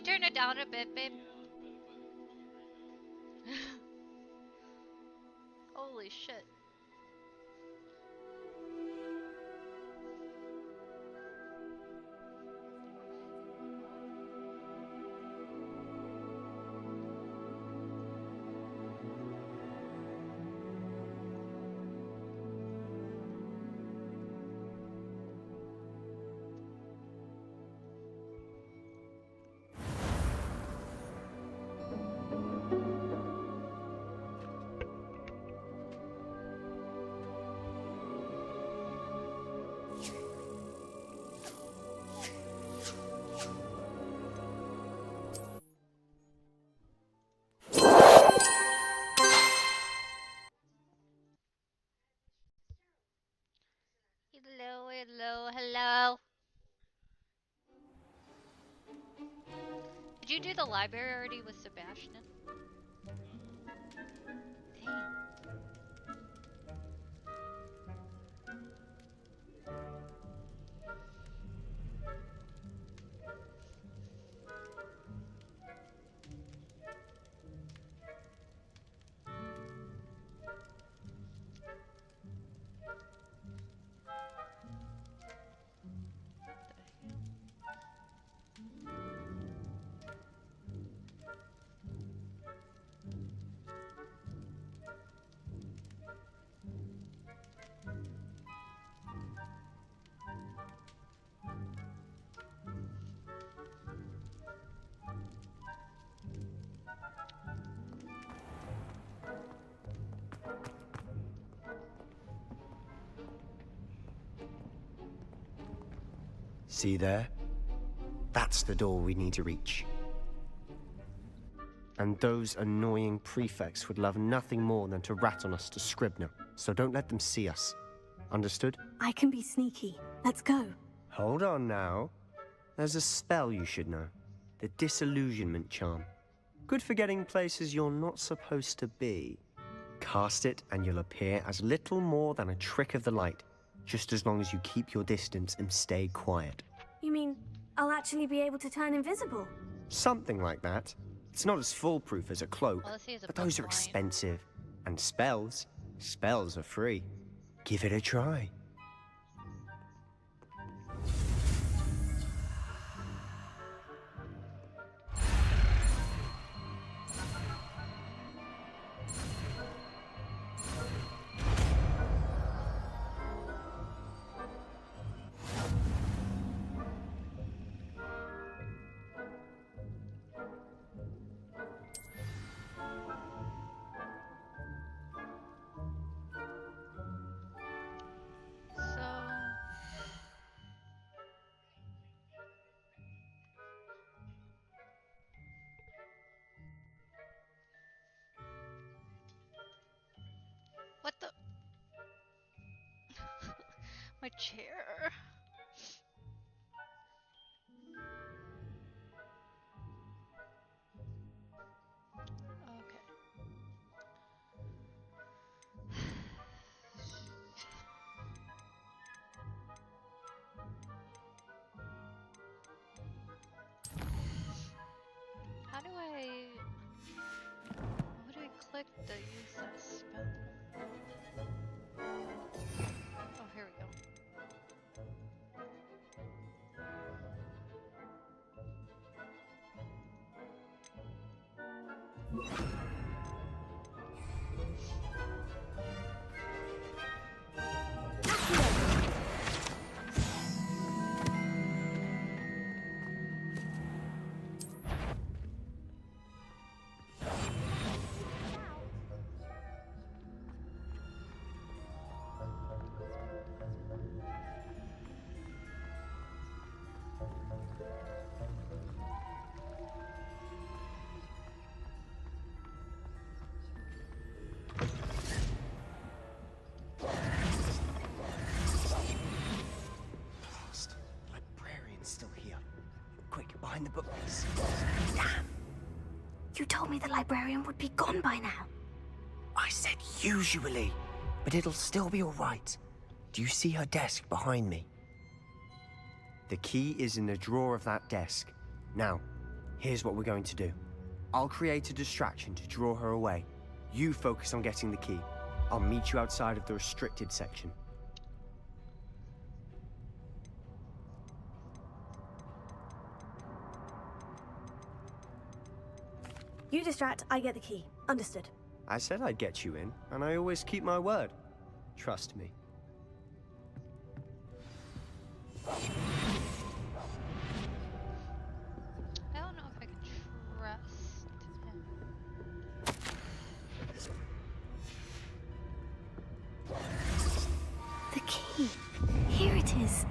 turn it down a bit, babe? Holy shit. Hello, hello, hello. Did you do the library already with Sebastian? Dang. See there? That's the door we need to reach. And those annoying prefects would love nothing more than to rat on us to Scribner, so don't let them see us. Understood? I can be sneaky. Let's go. Hold on now. There's a spell you should know. The Disillusionment Charm. Good for getting places you're not supposed to be. Cast it and you'll appear as little more than a trick of the light, just as long as you keep your distance and stay quiet. You mean I'll actually be able to turn invisible? Something like that. It's not as foolproof as a cloak, Well, let's see, is it but those are blind? expensive. And spells are free. Give it a try. So... What the... My chair. Okay. How do I... How do I click to use that spell? Oh, here we go. Still here. Quick, behind the bookcase. Damn! You told me the librarian would be gone by now. I said usually, but it'll still be all right. Do you see her desk behind me? The key is in the drawer of that desk. Now, Here's what we're going to do. I'll create a distraction to draw her away. You focus on getting the key. I'll meet you outside of the restricted section. You distract, I get the key. Understood. I said I'd get you in, and I always keep my word. Trust me. I don't know if I can trust him. The key. Here it is.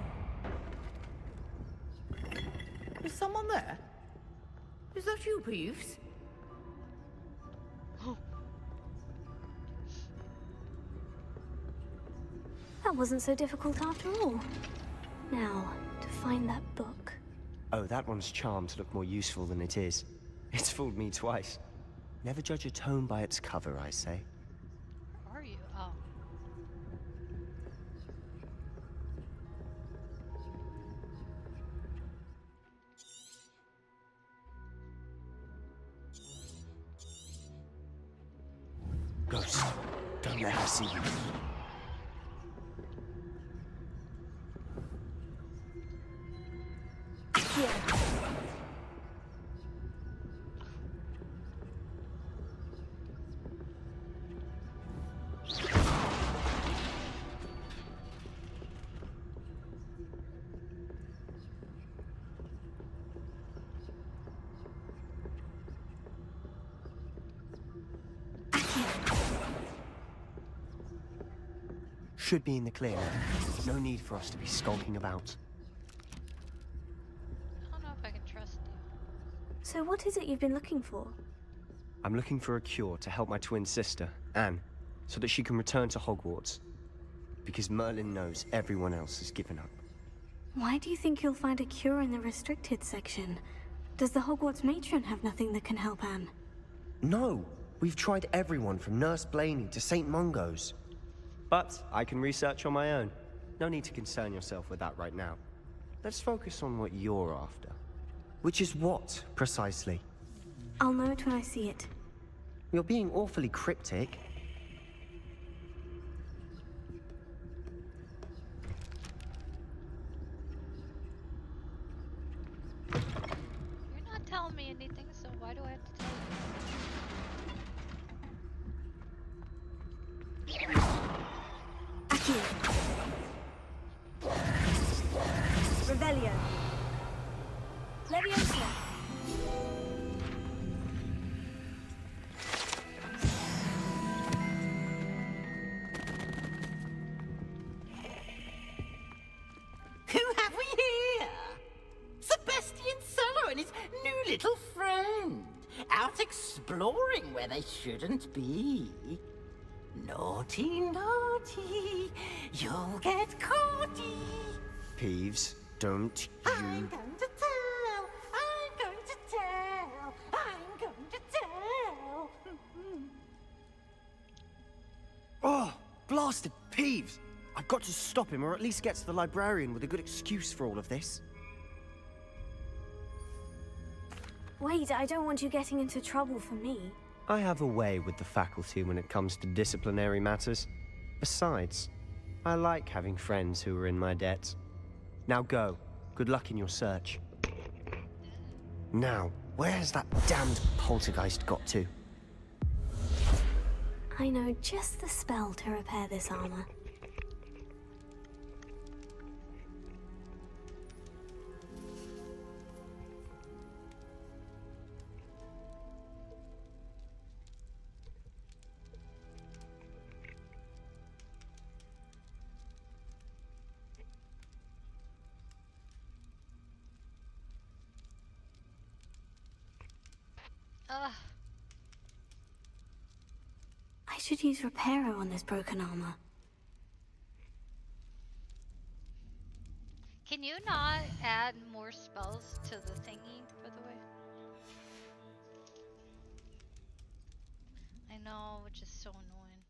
Is someone there? Is that you, Peeves? That wasn't so difficult after all. Now, to find that book. Oh, that one's charmed to look more useful than it is. It's fooled me twice. Never judge a tome by its cover, I say. Where are you? Oh. Ghost, don't let her see you. Here. Should be in the clear now. No need for us to be skulking about. I don't know if I can trust you. So what is it you've been looking for? I'm looking for a cure to help my twin sister, Anne, so that she can return to Hogwarts. Because Merlin knows everyone else has given up. Why do you think you'll find a cure in the restricted section? Does the Hogwarts matron have nothing that can help Anne? No! We've tried everyone from Nurse Blaney to St. Mungo's. But I can research on my own. No need to concern yourself with that right now. Let's focus on what you're after. Which is what, precisely? I'll know it when I see it. You're being awfully cryptic. You're not telling me anything, so why do I have to tell you? Accio. Revelio. Leviosa. Who have we here? Sebastian Sallow and his new little friend. Out exploring where they shouldn't be. Naughty, naughty. You'll get caughty. Peeves, don't I'm you... going to tell. I'm going to tell. I'm going to tell. Oh, blasted Peeves! I've got to stop him, or at least get to the librarian with a good excuse for all of this. Wait, I don't want you getting into trouble for me. I have a way with the faculty when it comes to disciplinary matters. Besides, I like having friends who are in my debt. Now go. Good luck in your search. Now, where has that damned poltergeist got to? I know just the spell to repair this armor. Ugh. I should use Reparo on this broken armor. Can you not add more spells to the thingy, by the way? I know, which is so annoying.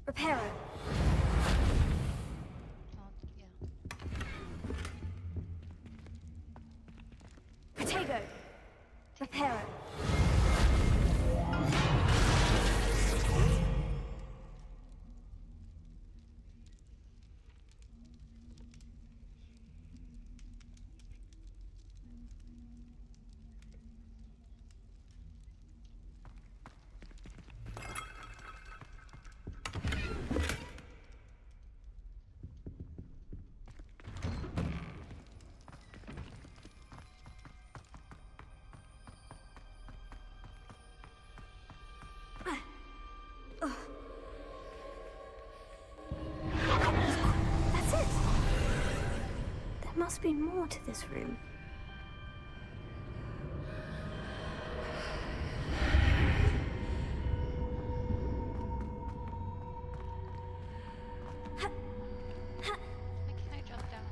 Reparo. Oh, yeah. Protego. Reparo. That's it. There must be more to this room. Why can't I jump down?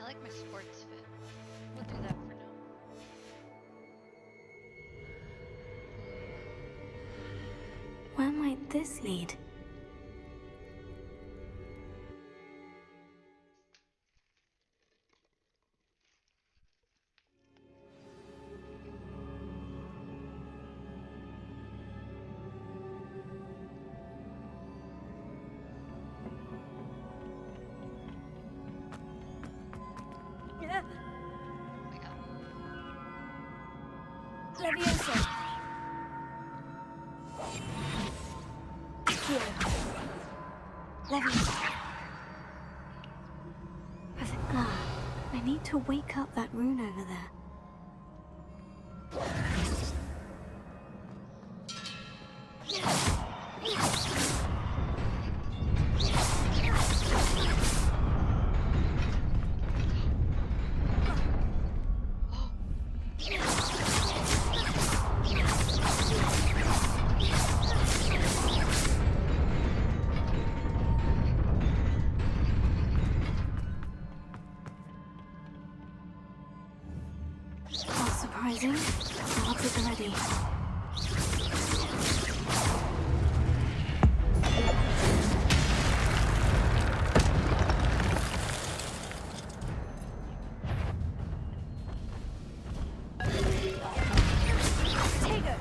I like my sports fit. We'll do that for now. Where might this lead? Oh my god. Leviosa. Here. Leviosa. Perfect. Ah, I need to wake up that rune over there. Not surprising. I'll get ready. Protego.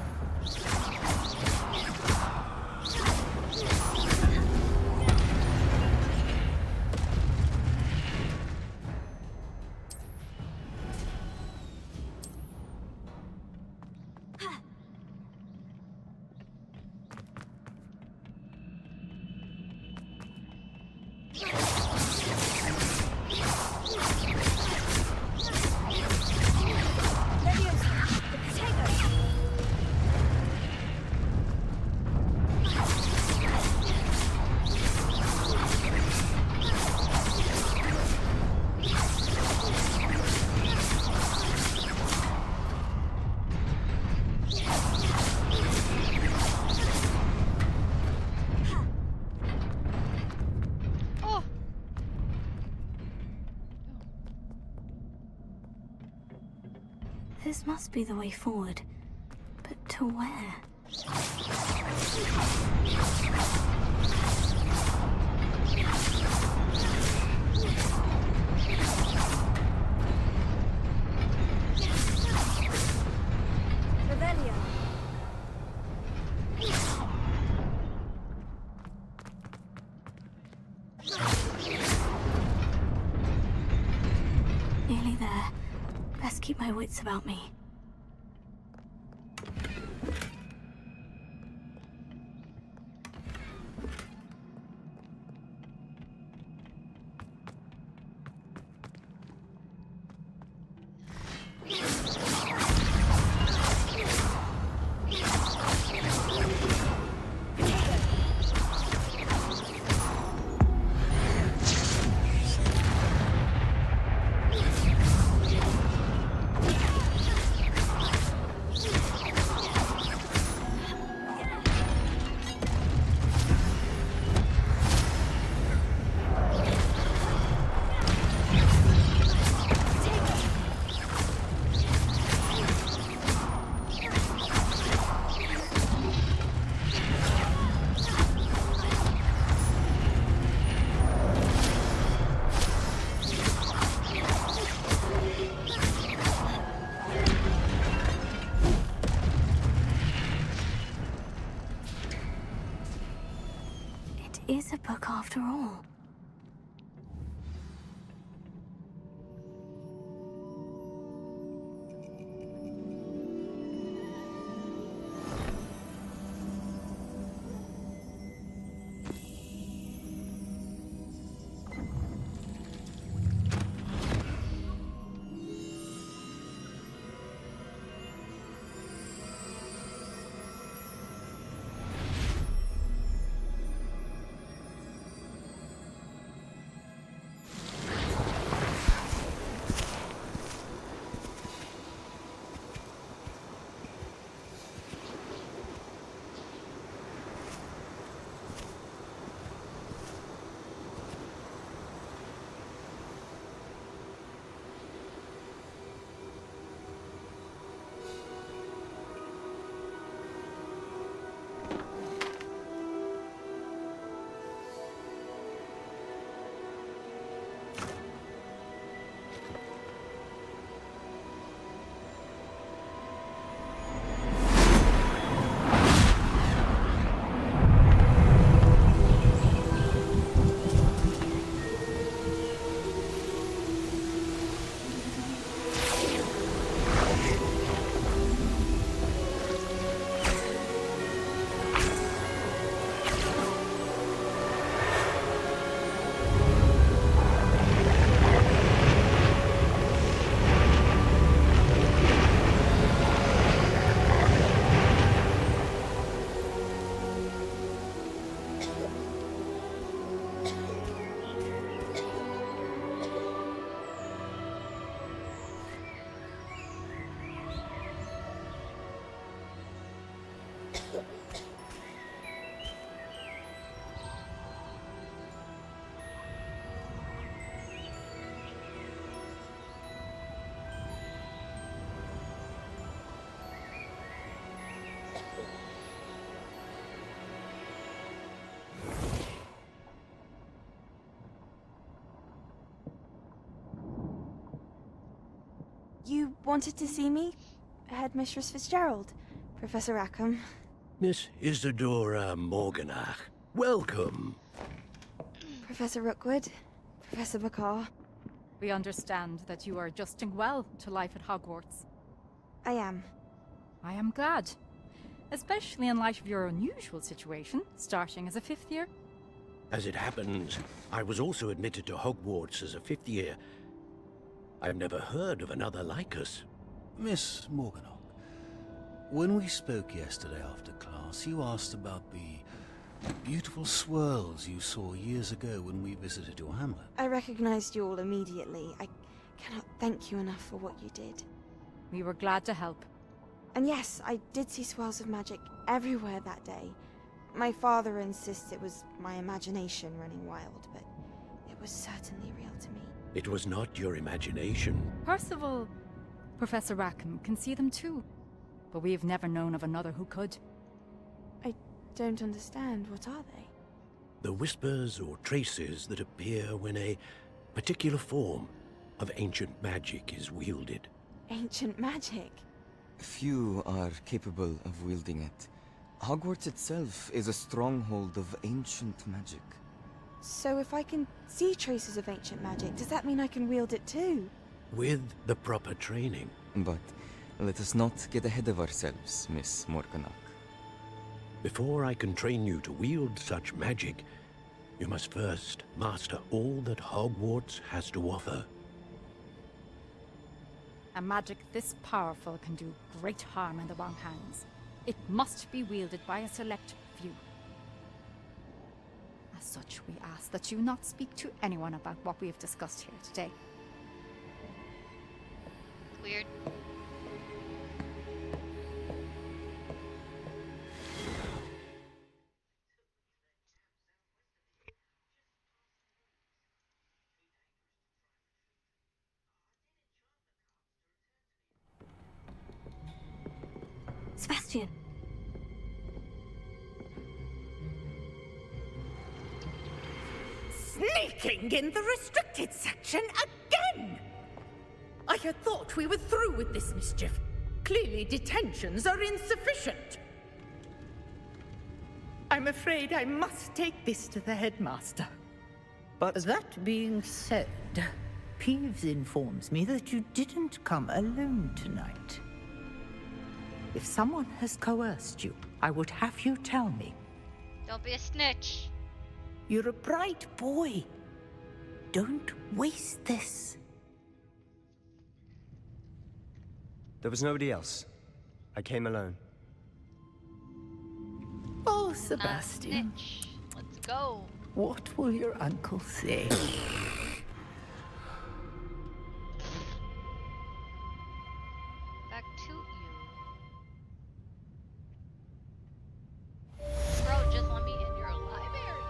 Oh! This must be the way forward. But to where? Revelio. Nearly there. Best keep my wits about me. is a book after all. You wanted to see me? Headmistress Fitzgerald, Professor Rackham. Miss Isadora Morganach, welcome. Professor Rookwood, Professor McCaw. We understand that you are adjusting well to life at Hogwarts. I am. I am glad. Especially in light of your unusual situation, starting as a 5th year. As it happens, I was also admitted to Hogwarts as a 5th year. I've never heard of another like us. Miss Morganach, when we spoke yesterday after class, you asked about the beautiful swirls you saw years ago when we visited your hamlet. I recognized you all immediately. I cannot thank you enough for what you did. We were glad to help. And yes, I did see swirls of magic everywhere that day. My father insists it was my imagination running wild, but it was certainly real to me. It was not your imagination. Percival, Professor Rackham can see them too. But we have never known of another who could. I don't understand. What are they? The whispers or traces that appear when a particular form of ancient magic is wielded. Ancient magic? Few are capable of wielding it. Hogwarts itself is a stronghold of ancient magic. So if I can see traces of ancient magic, does that mean I can wield it too? With the proper training. But let us not get ahead of ourselves, Miss Morganach. Before I can train you to wield such magic, you must first master all that Hogwarts has to offer. A magic this powerful can do great harm in the wrong hands. It must be wielded by a select few. As such, we ask that you not speak to anyone about what we have discussed here today. Weird. Sebastian. Sneaking in the restricted section again! I had thought we were through with this mischief. Clearly detentions are insufficient. I'm afraid I must take this to the headmaster. But That being said, Peeves informs me that you didn't come alone tonight. If someone has coerced you, I would have you tell me. Don't be a snitch. You're a bright boy. Don't waste this. there was nobody else. I came alone. Oh, Sebastian, Snitch. Let's go. what will your uncle say? Back to you. Bro, just let me in your library.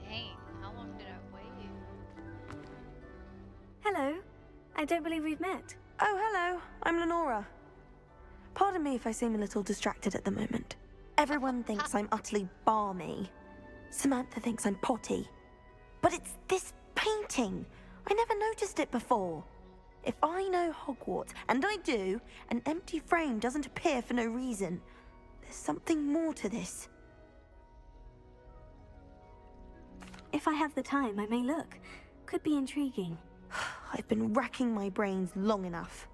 Dang, how long did I wait? Hello. I don't believe we've met. Oh, hello. I'm Lenora. Pardon me if I seem a little distracted at the moment. Everyone thinks I'm utterly balmy. Samantha thinks I'm potty. But it's this painting. I never noticed it before. If I know Hogwarts, and I do, an empty frame doesn't appear for no reason. There's something more to this. If I have the time, I may look. Could be intriguing. I've been racking my brains long enough.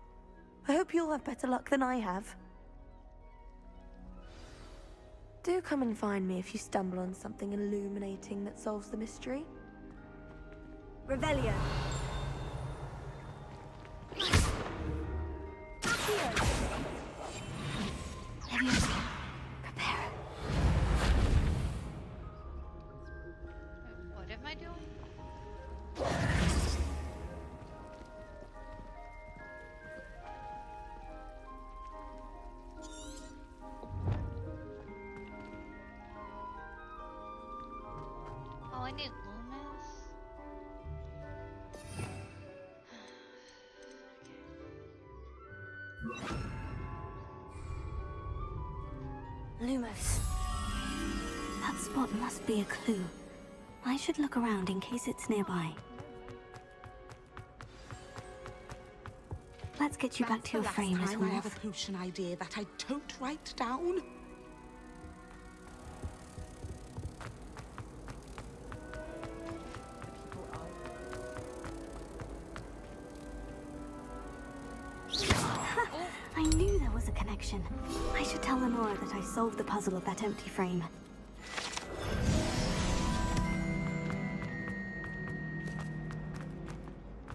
I hope you'll have better luck than I have. Do come and find me if you stumble on something illuminating that solves the mystery. Revelio. Leviosa. Prepare. What am I doing? Oh, I need Loomis. Lumos. That spot must be a clue. I should look around in case it's nearby. Let's get you back to your frame, little I have a wolf. potion idea that I don't write down. I knew there was a connection. I should tell Lenora that I solved the puzzle of that empty frame.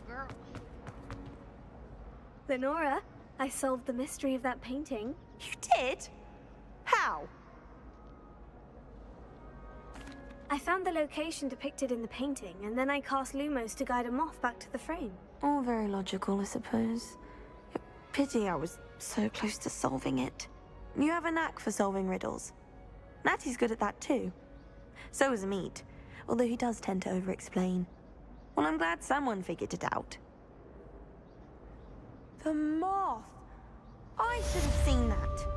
Girl. Lenora, I solved the mystery of that painting. You did? How? I found the location depicted in the painting, and then I cast Lumos to guide a moth back to the frame. All very logical, I suppose. Pity I was so close to solving it. You have a knack for solving riddles. Natty's good at that too. So is Amit, although he does tend to over-explain. Well, I'm glad someone figured it out. The moth! I should have seen that.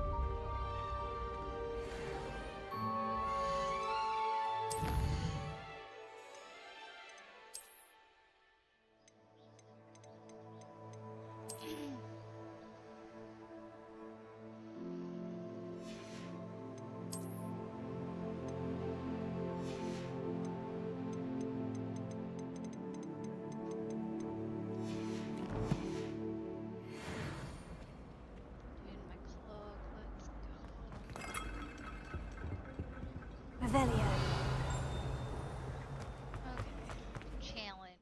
In my cloak, let's go. Revelio. Okay. Challenge.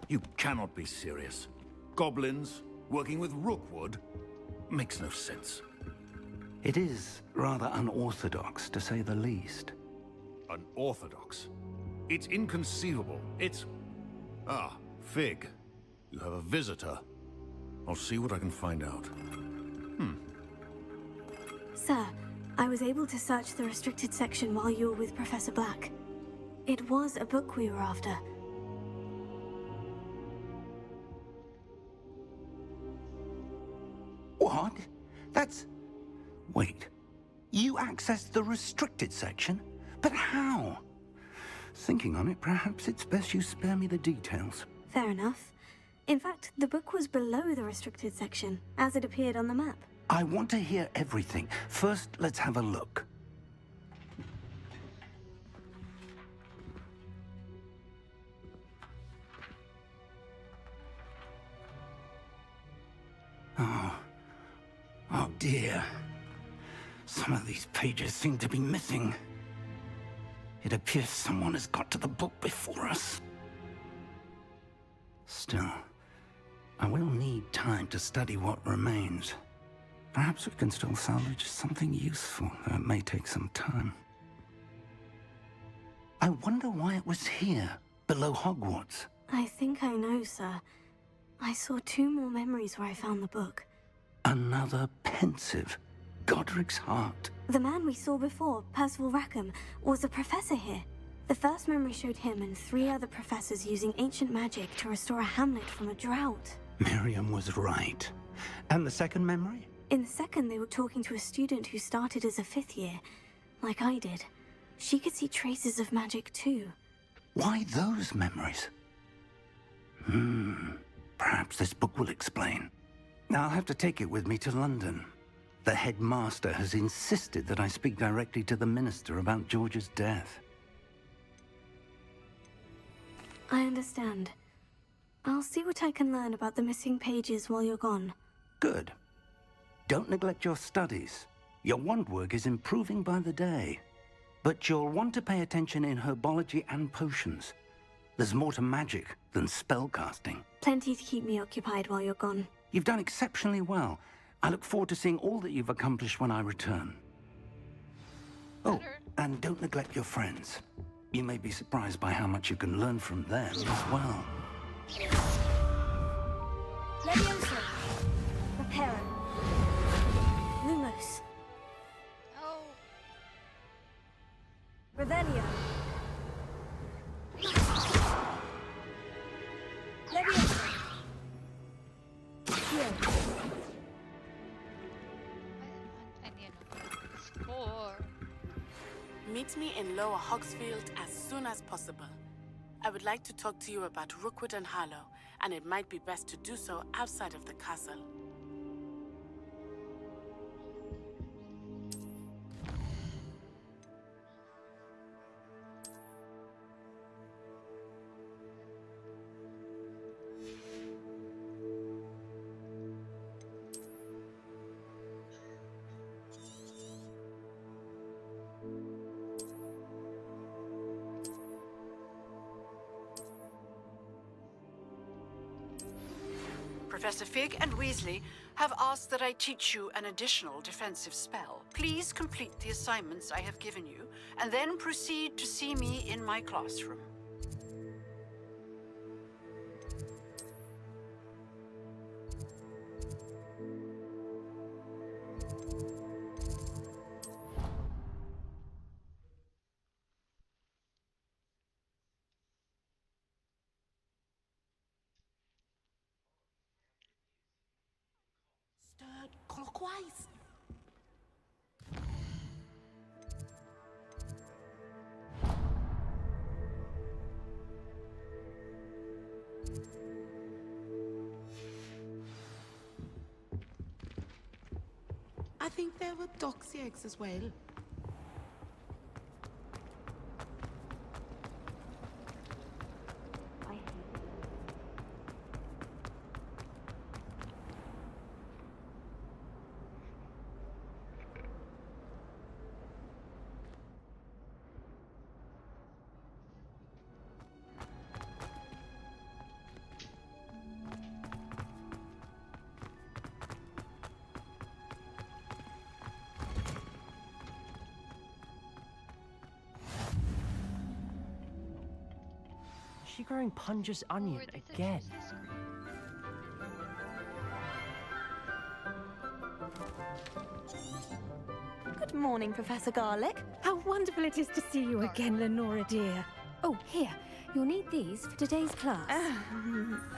You cannot be serious. Goblins working with Rookwood makes no sense. It is rather unorthodox, to say the least. Unorthodox? It's inconceivable. It's... Ah, Fig. You have a visitor. I'll see what I can find out. Sir, I was able to search the restricted section while you were with Professor Black. It was a book we were after. What? That's... Wait. You accessed the restricted section? But how? Thinking on it, perhaps it's best you spare me the details. Fair enough. In fact, the book was below the restricted section, as it appeared on the map. I want to hear everything. First, let's have a look. Oh dear. Some of these pages seem to be missing. It appears someone has got to the book before us. Still, I will need time to study what remains. Perhaps we can still salvage something useful, though it may take some time. I wonder why it was here, below Hogwarts. I think I know, sir. I saw 2 more memories where I found the book. Another pensive. Godric's heart. The man we saw before, Percival Rackham, was a professor here. The first memory showed him and 3 other professors using ancient magic to restore a hamlet from a drought. Miriam was right. And the second memory? In the second, they were talking to a student who started as a 5th year, like I did. She could see traces of magic too. Why those memories? Perhaps this book will explain. I'll have to take it with me to London. The headmaster has insisted that I speak directly to the minister about George's death. I understand. I'll see what I can learn about the missing pages while you're gone. Good. Don't neglect your studies. Your wand work is improving by the day. But you'll want to pay attention in herbology and potions. There's more to magic than spellcasting. Plenty to keep me occupied while you're gone. You've done exceptionally well. I look forward to seeing all that you've accomplished when I return. Oh, and don't neglect your friends. You may be surprised by how much you can learn from them as well. Leviosa. Reparo. Lumos. Oh. Revelio. Leviosa. Here. I need a score. Meet me in Lower Hogsfield as soon as possible. I would like to talk to you about Rookwood and Harlow, and it might be best to do so outside of the castle. Professor Fig and Weasley have asked that I teach you an additional defensive spell. Please complete the assignments I have given you, and then proceed to see me in my classroom. Clockwise. I think there were doxy eggs as well. she growing Punja's onion again? Good morning, Professor Garlic. How wonderful it is to see you again, Lenora dear. Oh, here. You'll need these for today's class.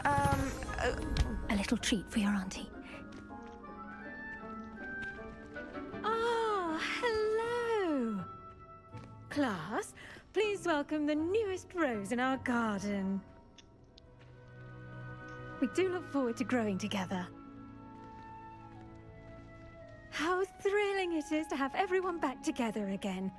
A little treat for your auntie. Ah, hello! Class, please welcome the newest rose in our garden. We do look forward to growing together. How thrilling it is to have everyone back together again.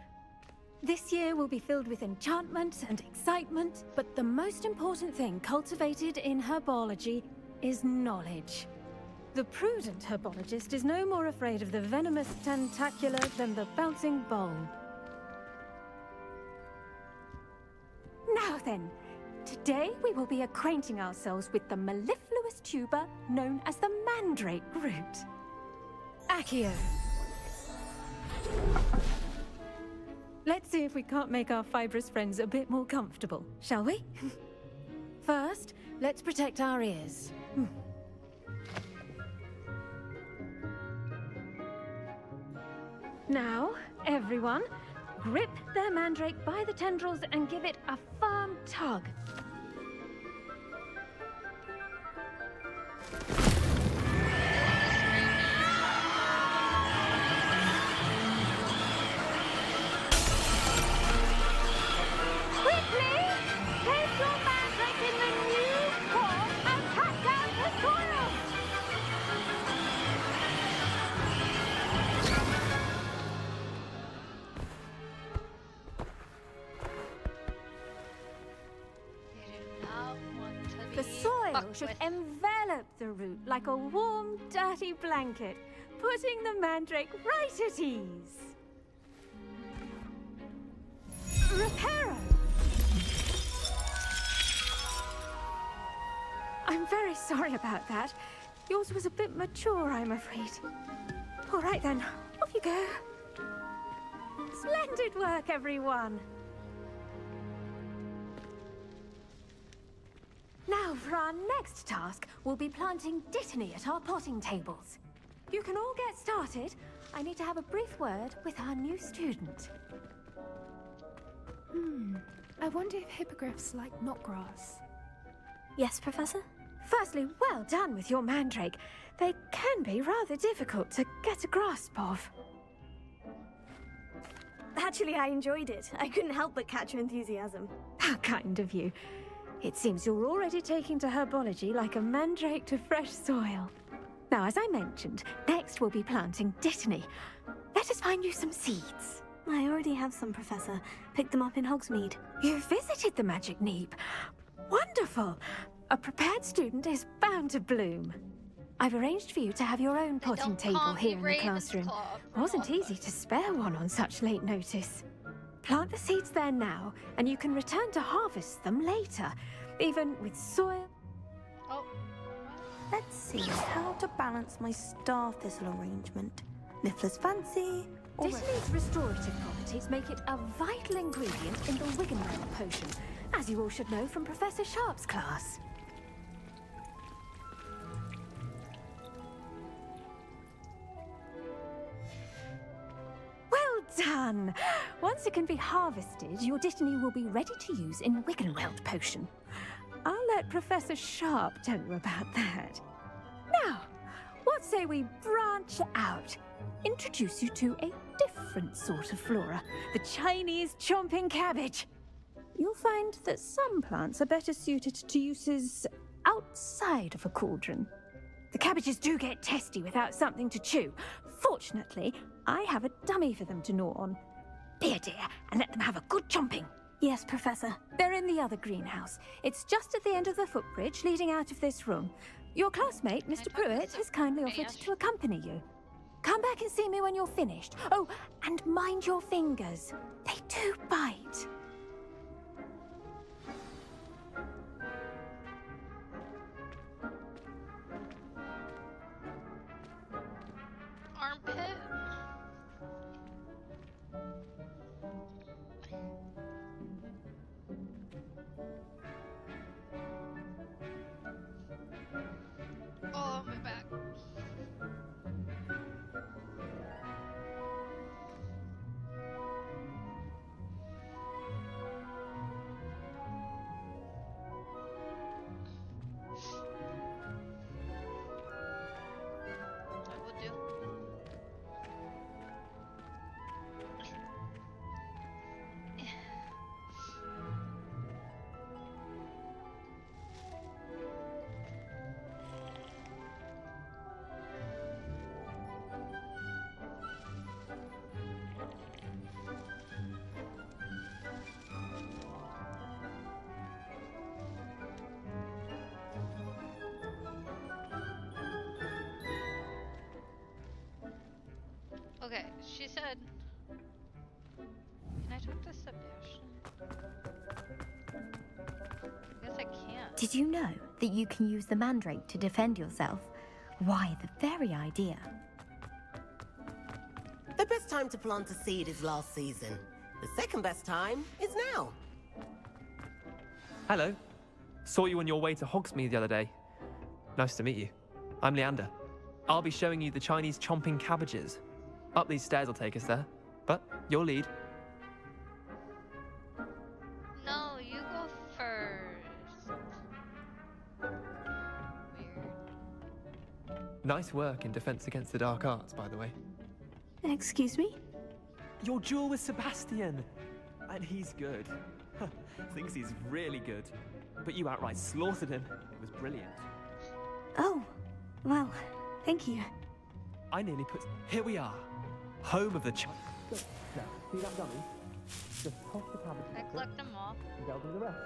This year will be filled with enchantment and excitement, but the most important thing cultivated in herbology is knowledge. The prudent herbologist is no more afraid of the venomous tentacula than the bouncing bulb. Now then, today we will be acquainting ourselves with the mellifluous tuber known as the mandrake root. Accio. Let's see if we can't make our fibrous friends a bit more comfortable, shall we? First, let's protect our ears. Now, everyone, grip their mandrake by the tendrils and give it a firm tug. The soil should envelop the root like a warm, dirty blanket, putting the mandrake right at ease. Reparo! I'm very sorry about that. Yours was a bit mature, I'm afraid. All right then, off you go. Splendid work, everyone. Now, for our next task, we'll be planting dittany at our potting tables. You can all get started. I need to have a brief word with our new student. I wonder if hippogriffs like knotgrass. Yes, Professor? Firstly, well done with your mandrake. They can be rather difficult to get a grasp of. Actually, I enjoyed it. I couldn't help but catch your enthusiasm. How kind of you. It seems you're already taking to herbology like a mandrake to fresh soil. Now, as I mentioned, next we'll be planting dittany. Let us find you some seeds. I already have some, Professor. Picked them up in Hogsmeade. You visited the Magic Neep. Wonderful! A prepared student is bound to bloom. I've arranged for you to have your own potting table here in the classroom. Wasn't easy to spare one on such late notice. Plant the seeds there now, and you can return to harvest them later, even with soil. Let's see how to balance my star thistle arrangement. Niffler's fancy. Dittany's restorative properties make it a vital ingredient in the Wiggenweld potion, as you all should know from Professor Sharp's class. Well done! Once it can be harvested, your dittany will be ready to use in Wiggenweld potion. I'll let Professor Sharp tell you about that. Now, what say we branch out? Introduce you to a different sort of flora, the Chinese chomping cabbage. You'll find that some plants are better suited to uses outside of a cauldron. The cabbages do get testy without something to chew. Fortunately, I have a dummy for them to gnaw on. Be a dear and let them have a good chomping. Yes, Professor. They're in the other greenhouse. It's just at the end of the footbridge leading out of this room. Your classmate, Mr. Pruitt, has kindly offered to accompany you. Come back and see me when you're finished. Oh, and mind your fingers. They do bite. Armpit. she said. Can I talk to Sebastian? I guess I can't. Did you know that you can use the mandrake to defend yourself? Why, the very idea. The best time to plant a seed is last season. The second best time is now. Hello. Saw you on your way to Hogsmeade the other day. Nice to meet you. I'm Leander. I'll be showing you the Chinese chomping cabbages. Up these stairs will take us there. But your lead. No, you go first. Weird. Nice work in Defense Against the Dark Arts, by the way. Excuse me? Your duel with Sebastian! And he's good. Thinks he's really good. But you outright slaughtered him. It was brilliant. Oh, well, thank you. I nearly put... Here we are. Home of the See that dummy? Just toss the cabbage. I collect them all. And they'll do the rest.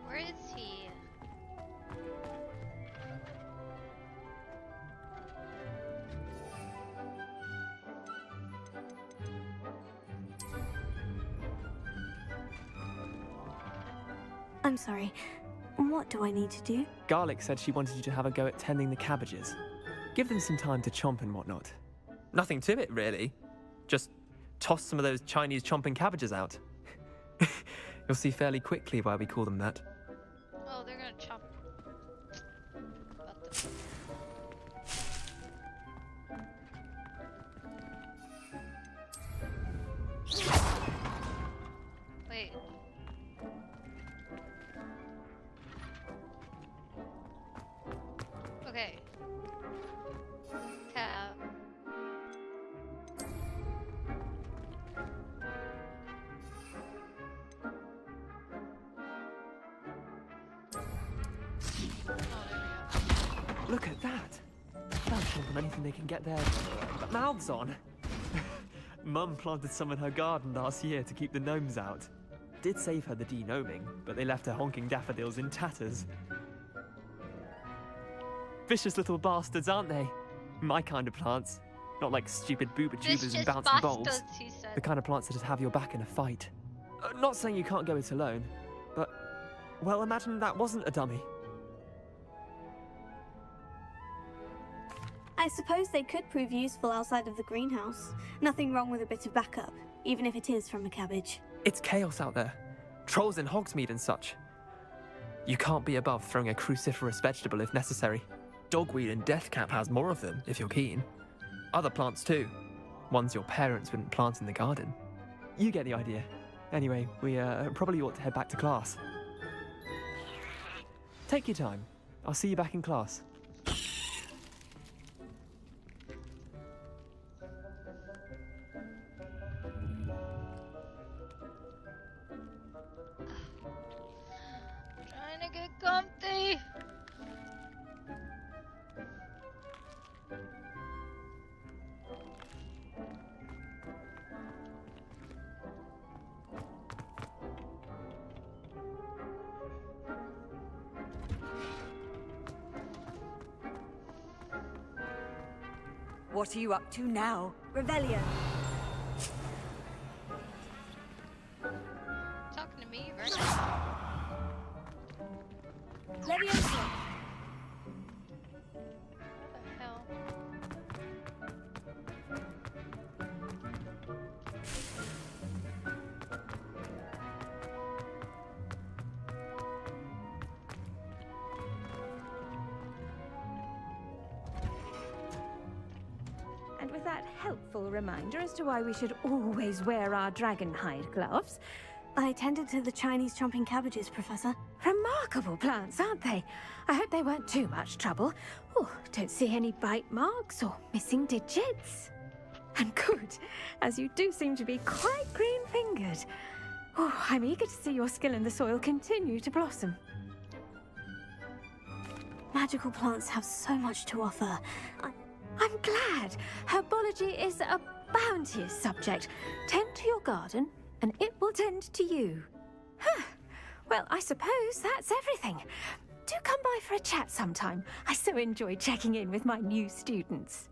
Where is he? I'm sorry. What do I need to do? Garlic said she wanted you to have a go at tending the cabbages. Give them some time to chomp and whatnot. Nothing to it, really. Just toss some of those Chinese chomping cabbages out. You'll see fairly quickly why we call them that. Oh, they're gonna chop. About them. Wait. Okay. Cab. Look at that! They'll chomp on anything they can get their mouths on. Mum planted some in her garden last year to keep the gnomes out. Did save her the de-gnoming, but they left her honking daffodils in tatters. Vicious little bastards, aren't they? My kind of plants. Not like stupid booba tubers and bouncing bulbs. He said. The kind of plants that'd have your back in a fight. Not saying you can't go it alone, but... Well, imagine that wasn't a dummy. I suppose they could prove useful outside of the greenhouse. Nothing wrong with a bit of backup, even if it is from a cabbage. It's chaos out there. Trolls in Hogsmeade and such. You can't be above throwing a cruciferous vegetable if necessary. Dogweed and deathcap has more of them, if you're keen. Other plants too. Ones your parents wouldn't plant in the garden. You get the idea. Anyway, we probably ought to head back to class. Take your time. I'll see you back in class. Trying to get comfy. What are you up to now? Rebellion. Talking to me, right? Leviosa. What the hell? And with that helpful reminder as to why we should always wear our dragon hide gloves, I tended to the Chinese chomping cabbages, Professor. remarkable plants, aren't they? I hope they weren't too much trouble. Oh, don't see any bite marks or missing digits. And good, as you do seem to be quite green-fingered. Oh, I'm eager to see your skill in the soil continue to blossom. Magical plants have so much to offer. I'm glad. Herbology is a bounteous subject. Tend to your garden, and it will tend to you. Huh. Well, I suppose that's everything. Do come by for a chat sometime. I so enjoy checking in with my new students.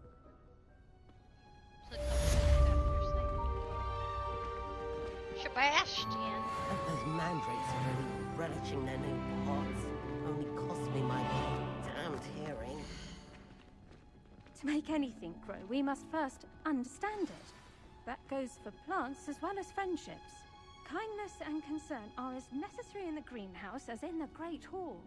Sebastian. Those mandrakes are really relishing their new pots. Only cost me my damned hearing. To make anything grow, we must first understand it. That goes for plants as well as friendships. Kindness and concern are as necessary in the greenhouse as in the Great Hall.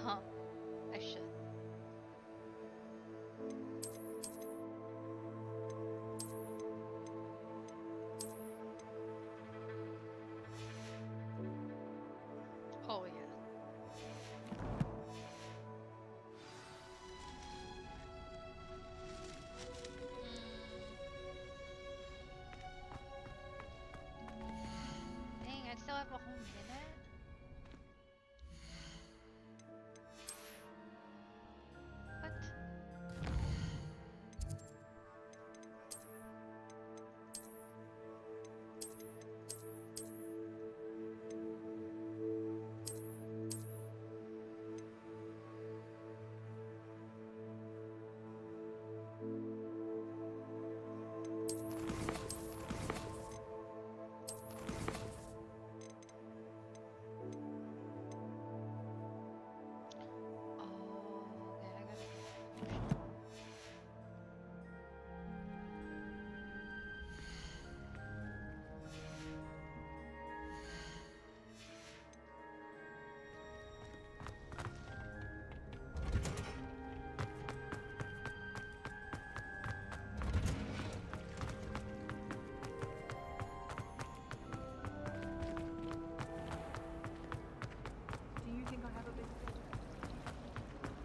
Huh. I should. Oh, yeah. Dang, I still have a whole minute. What?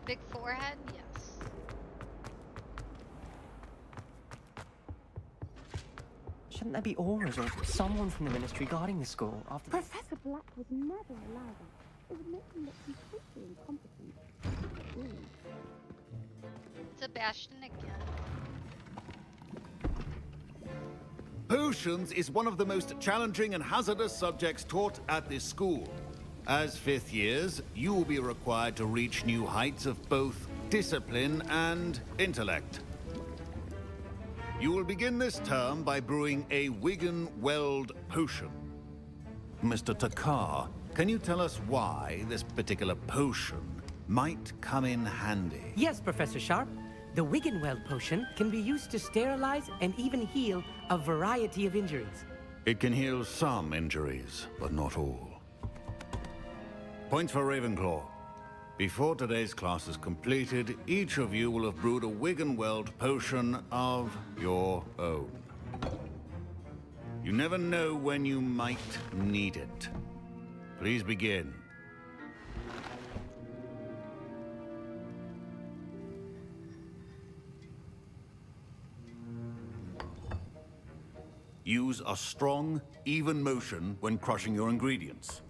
Big forehead? Yes. Shouldn't there be auras or someone from the ministry guarding the school after Professor Black would never allow that. It would make him look completely incompetent. Sebastian again. Potions is one of the most challenging and hazardous subjects taught at this school. As fifth years, you will be required to reach new heights of both discipline and intellect. You will begin this term by brewing a Wigan-Weld potion. Mr. Takar, can you tell us why this particular potion might come in handy? Yes, Professor Sharp. The Wigan-Weld potion can be used to sterilize and even heal a variety of injuries. It can heal some injuries, but not all. Points for Ravenclaw. Before today's class is completed, each of you will have brewed a Wigan-Weld potion of your own. You never know when you might need it. Please begin. Use a strong, even motion when crushing your ingredients.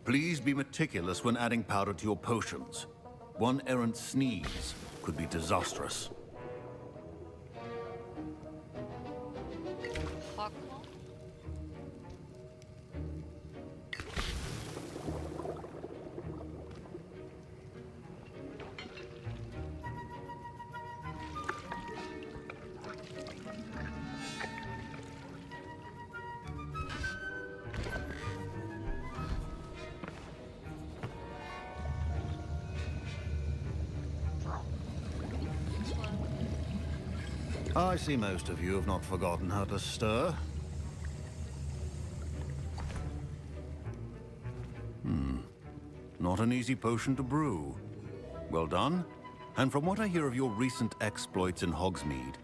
Please be meticulous when adding powder to your potions. One errant sneeze could be disastrous. I see most of you have not forgotten how to stir. Not an easy potion to brew. Well done. And from what I hear of your recent exploits in Hogsmeade,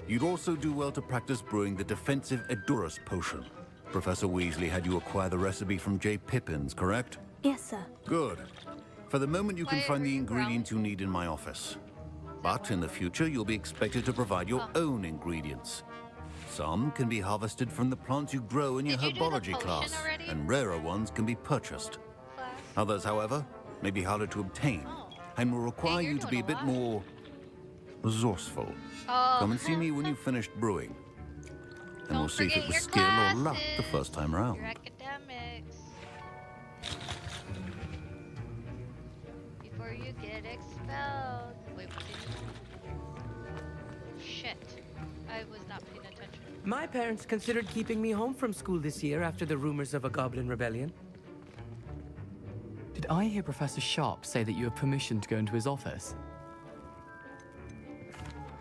you'd also do well to practice brewing the defensive Edurus potion. Professor Weasley had you acquire the recipe from J. Pippin's, correct? Yes, sir. Good. For the moment, you can find the ingredients you need in my office. But in the future, you'll be expected to provide your own ingredients. Some can be harvested from the plants you grow in your herbology class, and rarer ones can be purchased. Others, however, may be harder to obtain, and will require you to be a bit more resourceful. Come and see me when you've finished brewing. And we'll see if it was skill or luck the first time around. Your academics. Before you get expelled. Wait, what did you... Shit. I was not paying attention. My parents considered keeping me home from school this year after the rumors of a goblin rebellion. Did I hear Professor Sharp say that you have permission to go into his office?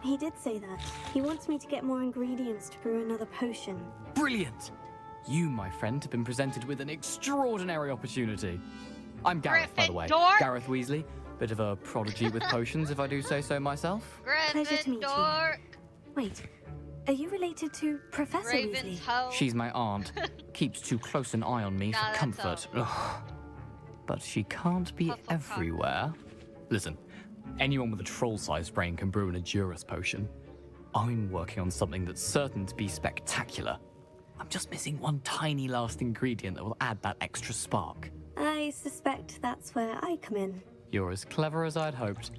He did say that. He wants me to get more ingredients to brew another potion. Brilliant! You, my friend, have been presented with an extraordinary opportunity. I'm Gareth, by the way. Gareth Weasley. Bit of a prodigy with potions, if I do say so myself. Pleasure to meet you. Wait, are you related to Professor Weasley? She's my aunt. Keeps too close an eye on me for comfort. Ugh. But she can't be everywhere. Listen, anyone with a troll-sized brain can brew an Edurus potion. I'm working on something that's certain to be spectacular. I'm just missing one tiny last ingredient that will add that extra spark. I suspect that's where I come in. You're as clever as I'd hoped.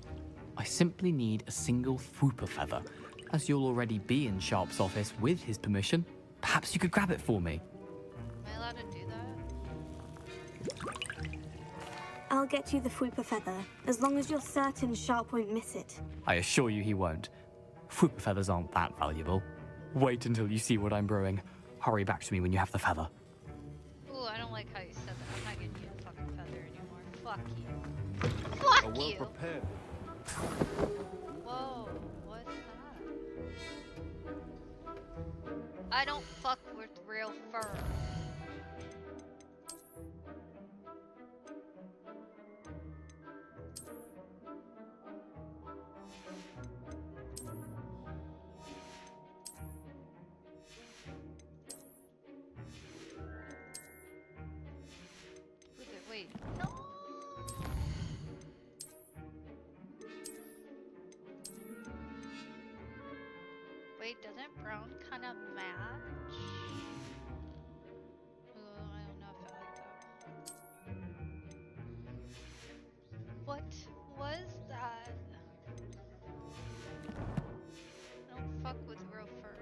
I simply need a single Fwooper feather. As you'll already be in Sharp's office with his permission, perhaps you could grab it for me. Am I allowed to do that? I'll get you the Fwooper feather, as long as you're certain Sharp won't miss it. I assure you he won't. Fwooper feathers aren't that valuable. Wait until you see what I'm brewing. Hurry back to me when you have the feather. Ooh, I don't like how you said that. I'm not giving you a fucking feather anymore. Fuck you. Fuck you! Prepared. Whoa, what's that? I don't fuck with real fur. Wait, no! Wait, doesn't brown kind of match? Oh, I don't know if I like that. What was that? I don't fuck with real fur.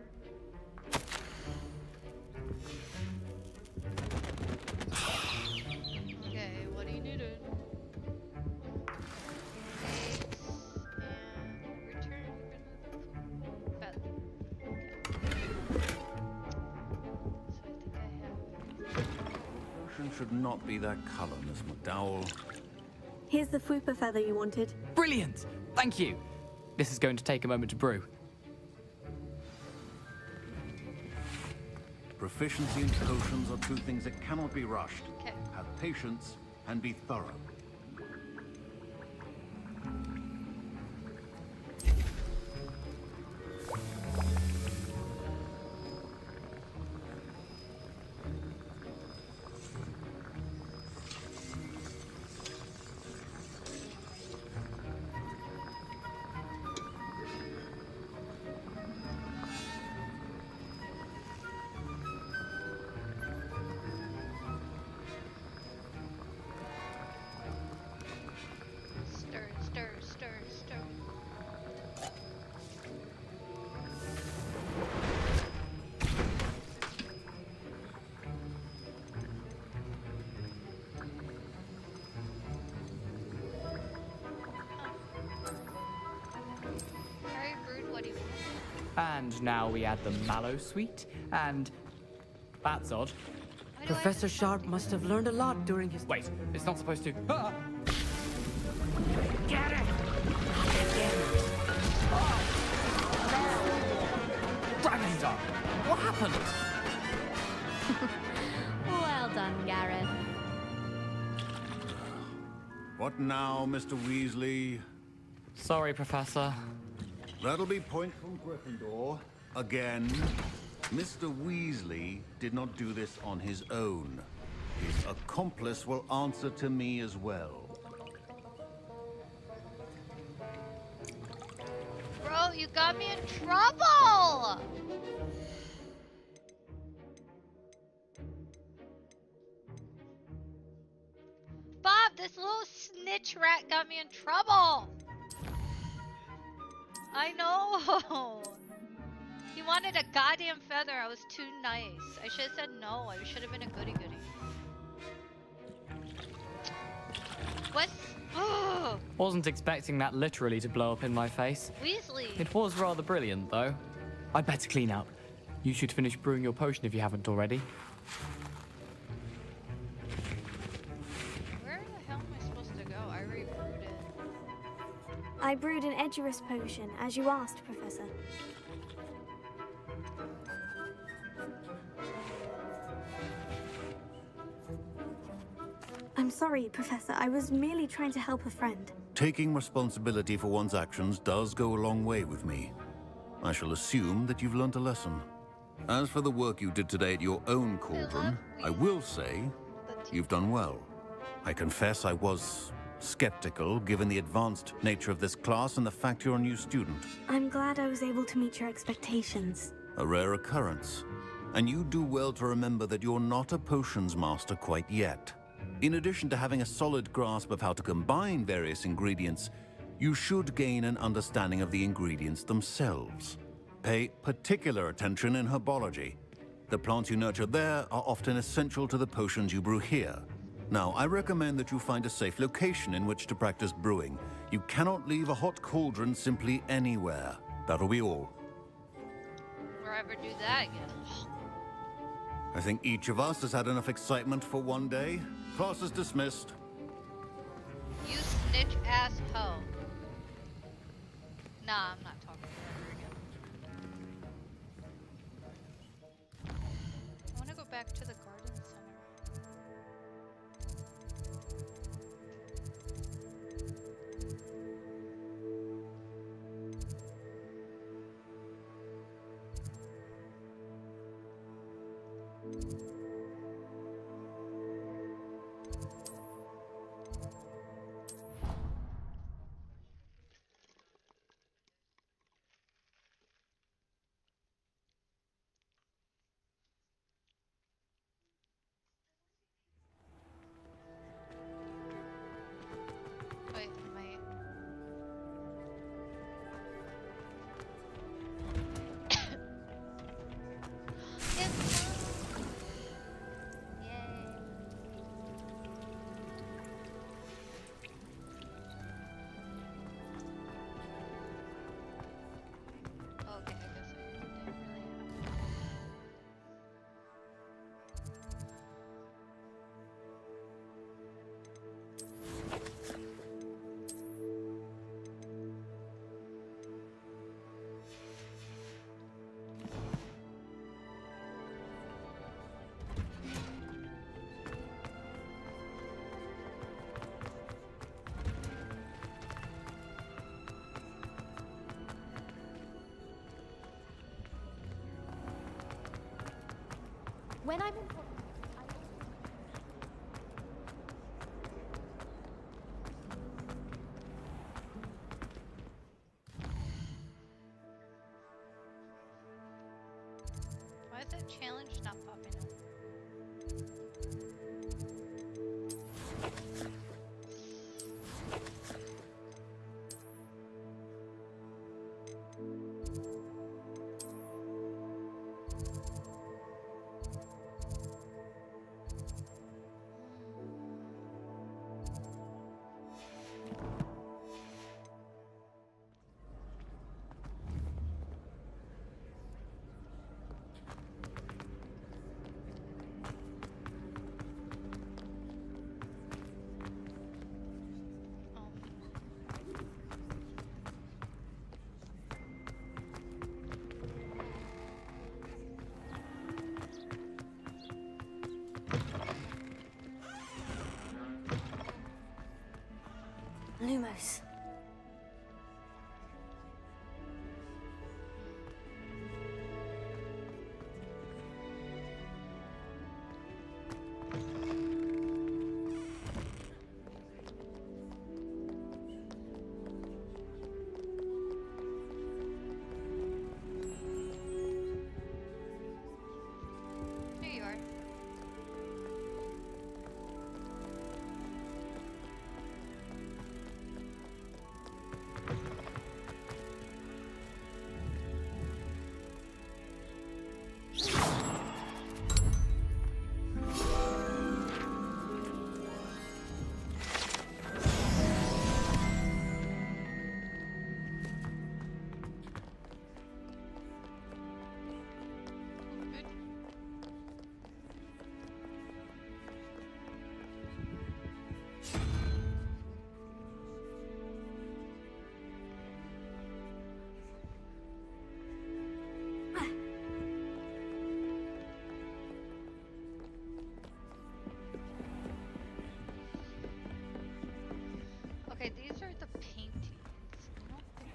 Okay, what do you need? Should not be that color, Miss McDowell. Here's the Fwooper feather you wanted. Brilliant! Thank you! This is going to take a moment to brew. Proficiency and potions are two things that cannot be rushed. Okay. Have patience and be thorough. Stir, stir, stir, stir. Very rude, what do you want? And now we add the mallow sweet, and... That's odd. Professor Sharp must have learned a lot during his... Wait, it's not supposed to... Ah! Get it! What happened? Well done, Gareth. What now, Mr. Weasley? Sorry, Professor. That'll be point from Gryffindor. Again. Mr. Weasley did not do this on his own. His accomplice will answer to me as well. Bro, you got me in trouble! Bob, this little snitch rat got me in trouble! I know! He wanted a goddamn feather. I was too nice. I should have said no. I should have been a goody-goody. What's... Ugh. Wasn't expecting that literally to blow up in my face. Weasley! It was rather brilliant, though. I'd better clean up. You should finish brewing your potion if you haven't already. Where the hell am I supposed to go? I already brewed it. I brewed an Edurus potion, as you asked, Professor. I'm sorry, Professor. I was merely trying to help a friend. Taking responsibility for one's actions does go a long way with me. I shall assume that you've learnt a lesson. As for the work you did today at your own cauldron, I will say you've done well. I confess I was skeptical, given the advanced nature of this class and the fact you're a new student. I'm glad I was able to meet your expectations. A rare occurrence. And you do well to remember that you're not a potions master quite yet. In addition to having a solid grasp of how to combine various ingredients, you should gain an understanding of the ingredients themselves. Pay particular attention in herbology. The plants you nurture there are often essential to the potions you brew here. Now, I recommend that you find a safe location in which to practice brewing. You cannot leave a hot cauldron simply anywhere. That'll be all. Or ever do that again. I think each of us has had enough excitement for one day. Class is dismissed. You snitch ass hoe. Nah, I'm not talking to her again. I wanna go back to the garden center. Wait, okay, I guess I didn't really When I'm Why is that challenge not popping up? Lumos. Here you are. Okay, these are the paintings. I don't think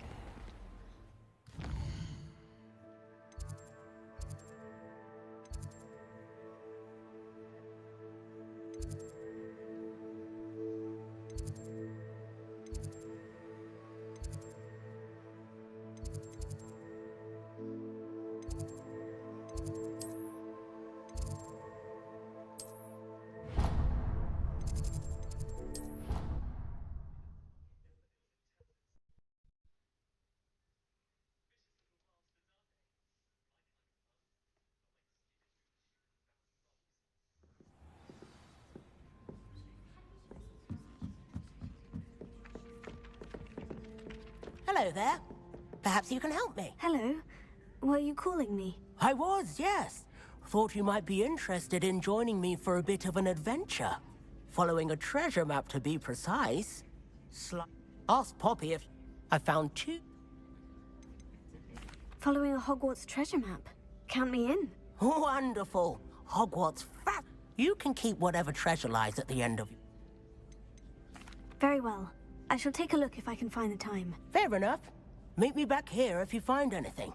Hello there. Perhaps you can help me. Hello. Were you calling me? I was, yes. Thought you might be interested in joining me for a bit of an adventure. Following a treasure map, to be precise. Ask Poppy if I found two. Following a Hogwarts treasure map. Count me in. Wonderful. Hogwarts fat. You can keep whatever treasure lies at the end of. Very well. I shall take a look if I can find the time. Fair enough. Meet me back here if you find anything.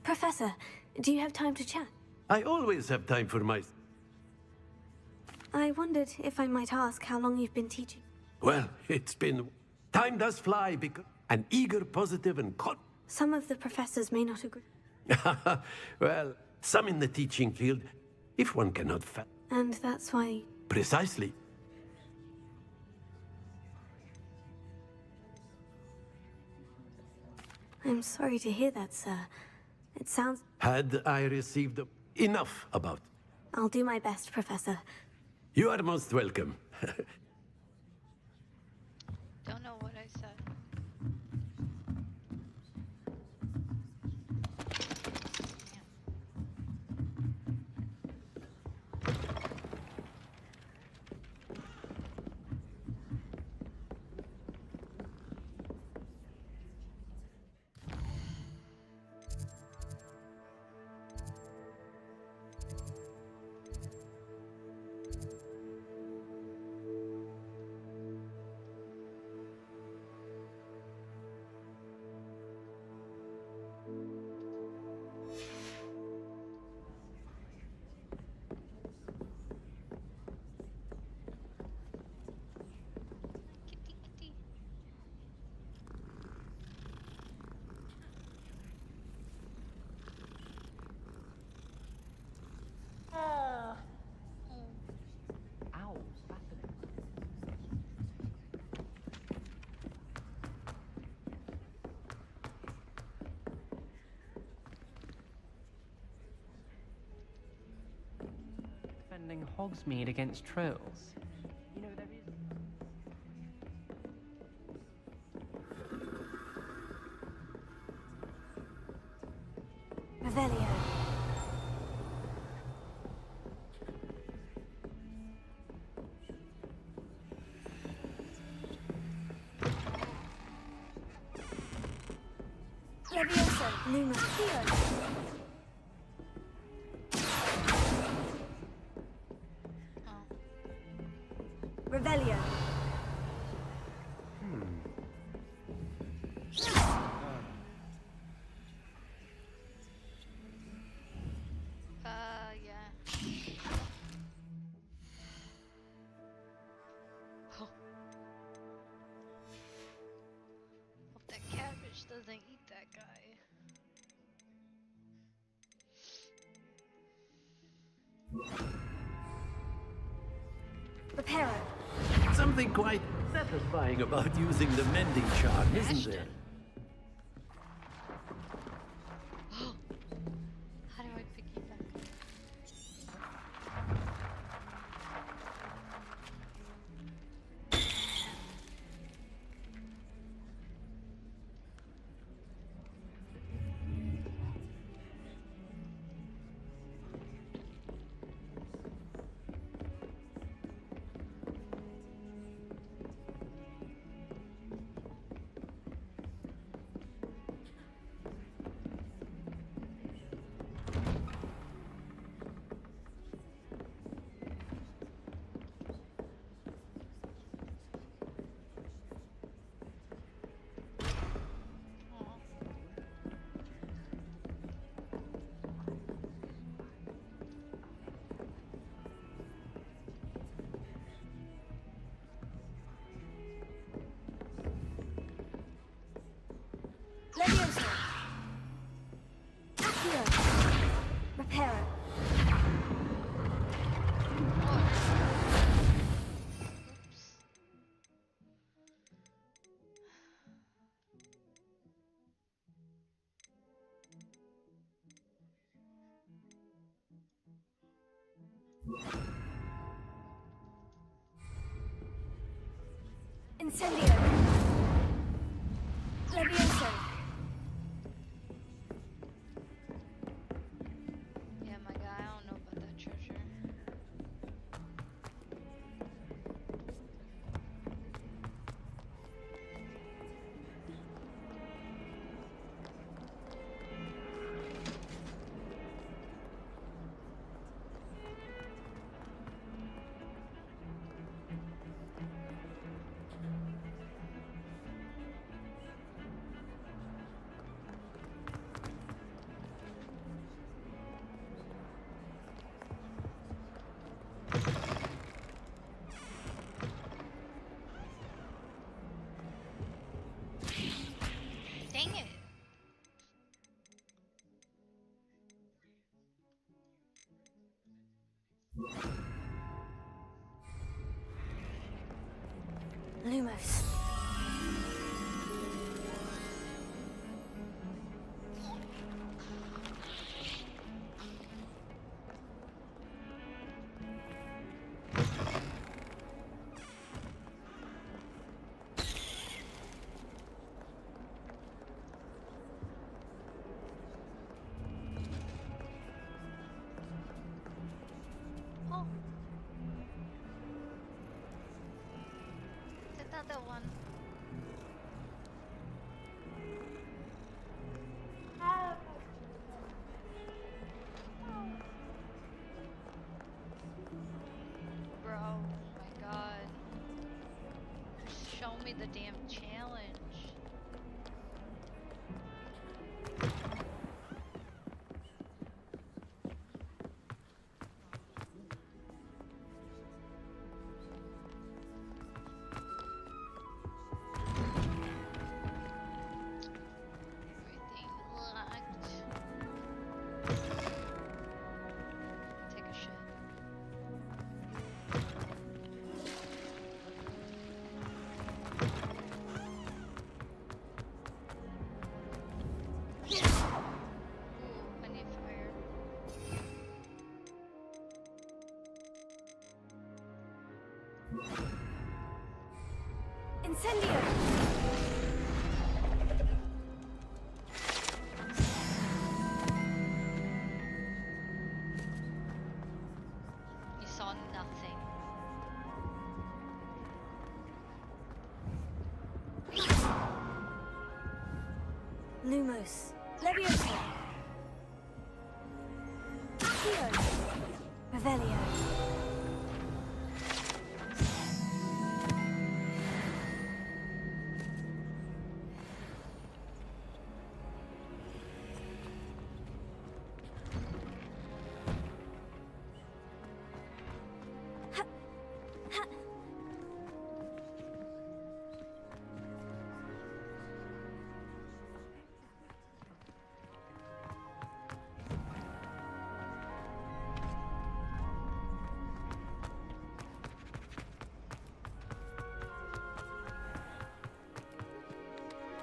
Professor, do you have time to chat? I always have time for my... I wondered if I might ask how long you've been teaching. Well, it's been... Time does fly because... An eager, positive, and... Some of the professors may not agree. Well, some in the teaching field, if one cannot... And that's why... Precisely. I'm sorry to hear that, sir. It sounds... Had I received enough about... I'll do my best, Professor. You are most welcome. Don't know what I said. Defending Hogsmeade against trolls. You know, there is... Revelio. Levioso. Luma. Theo. Revelio. Yeah. Oh. Hope that cabbage doesn't eat that guy. Reparo. Something quite satisfying about using the mending charm, isn't there? How do I pick you back up? Levioso. Accio. Reparo. Incendio. Levioso. Yeah, my guy, I don't know about that treasure. Dang it! Lumos. Oh. It's another one. Bro, oh my god. Show me the damn challenge. Everything locked. Take a shit. Ooh, I need fire. Incendio. Lumos. Leviosa. Accio. Revelio.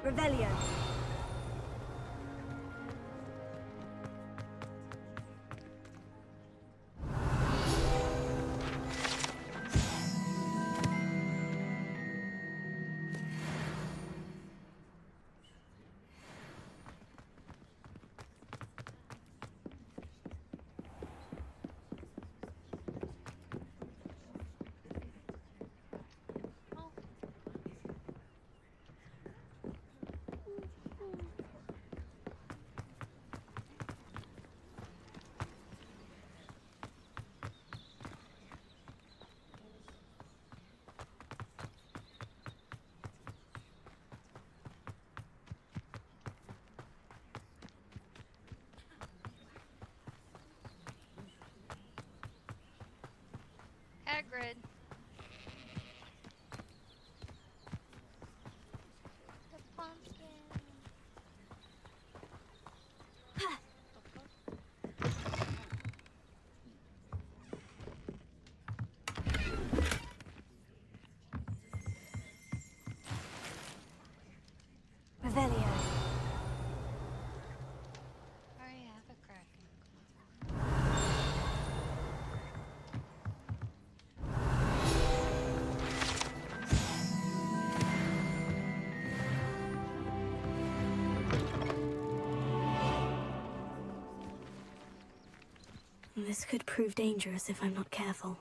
Revelio. Hagrid. The pumpkin. Revelio. I have a cracking. This could prove dangerous if I'm not careful.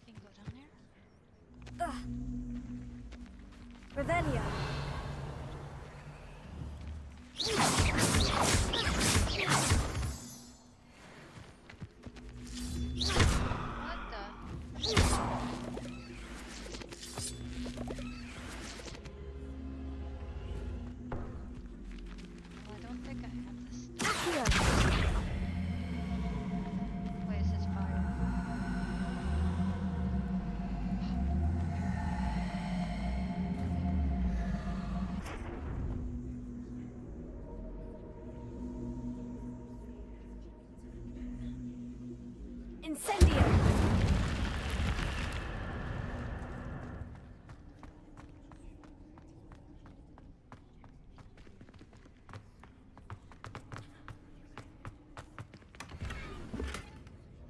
Can go down there? Revelio. Incendio!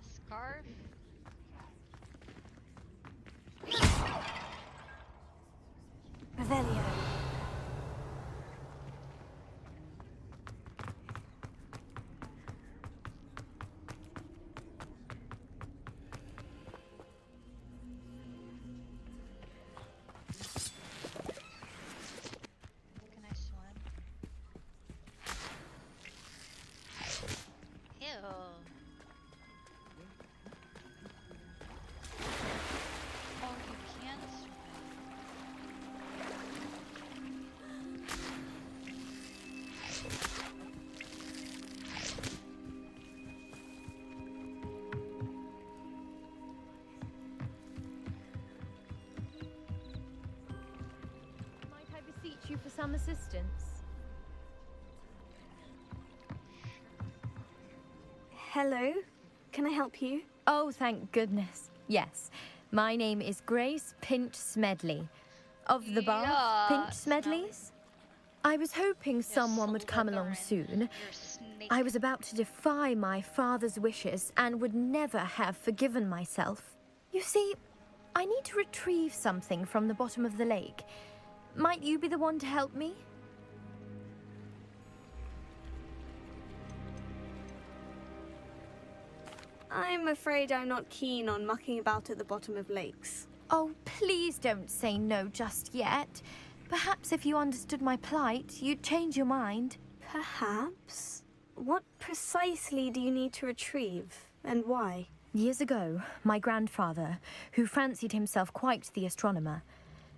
Scarf? Revelio. Can I swim? Ew. Oh, you can swim. Might I beseech you for some assistance? Hello? Can I help you? Oh, thank goodness. Yes. My name is Grace Pinch Smedley. Of the Bath Pinch Smedleys? I was hoping someone would come along soon. I was about to defy my father's wishes and would never have forgiven myself. You see, I need to retrieve something from the bottom of the lake. Might you be the one to help me? I'm afraid I'm not keen on mucking about at the bottom of lakes. Oh, please don't say no just yet. Perhaps if you understood my plight, you'd change your mind. Perhaps? What precisely do you need to retrieve, and why? Years ago, my grandfather, who fancied himself quite the astronomer,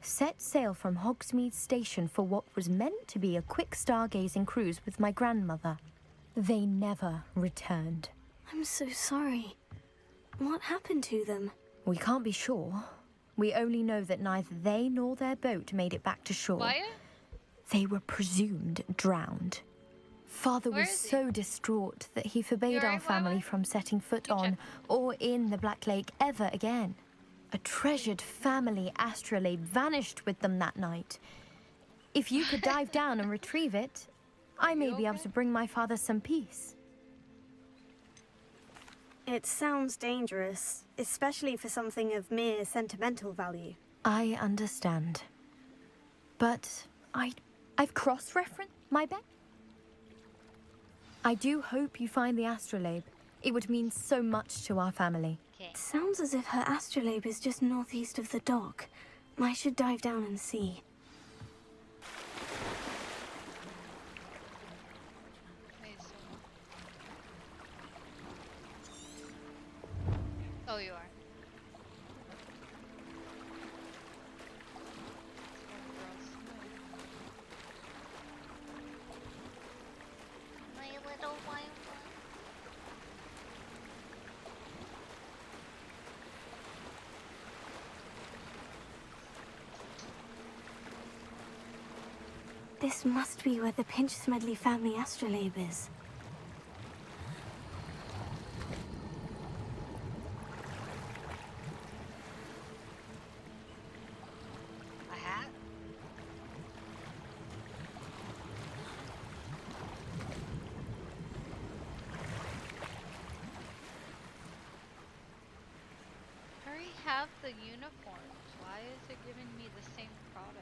set sail from Hogsmeade Station for what was meant to be a quick stargazing cruise with my grandmother. They never returned. I'm so sorry. What happened to them? We can't be sure. We only know that neither they nor their boat made it back to shore. Why? They were presumed drowned. Father was so distraught that he forbade our family from setting foot on or in the Black Lake ever again. A treasured family astrolabe vanished with them that night. If you could dive down and retrieve it, I may be able to bring my father some peace. It sounds dangerous, especially for something of mere sentimental value. I understand. But I've cross-referenced my bet. I do hope you find the astrolabe. It would mean so much to our family. It sounds as if her astrolabe is just northeast of the dock. I should dive down and see. Oh, you are. My little wild one. This must be where the Pinch Smedley family astrolabe is. A hat? I already have the uniforms. Why is it giving me the same product?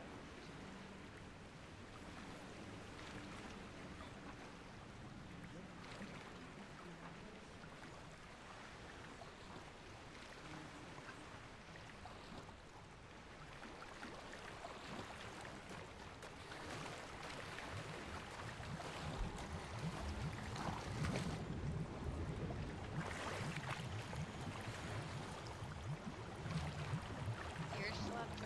Ear slapped.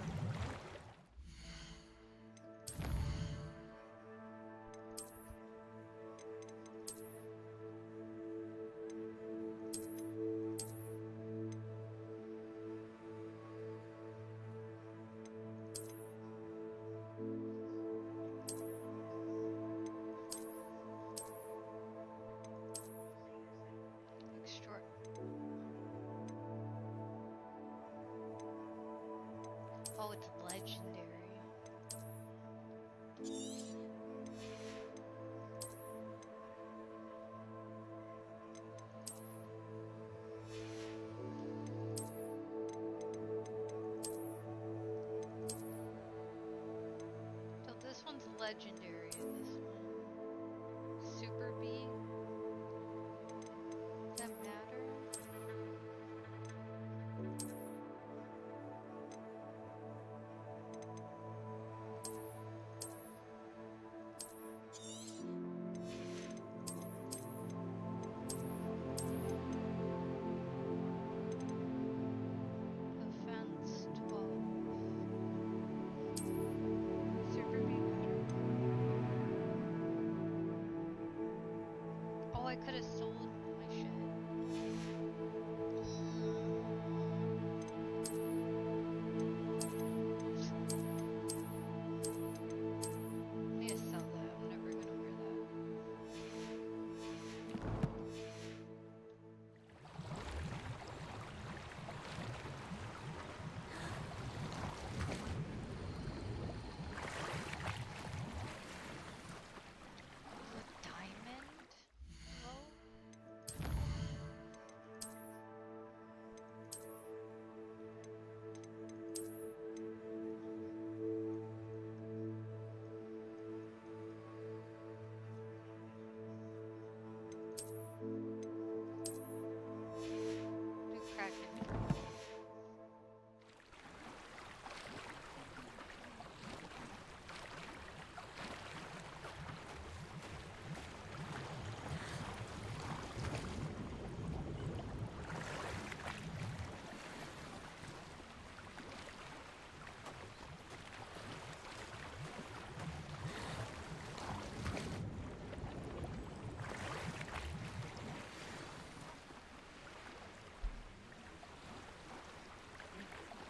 Extra. Oh, it's legendary. So this one's legendary. This one. Super B. Does that matter? Offense 12. Super B matter.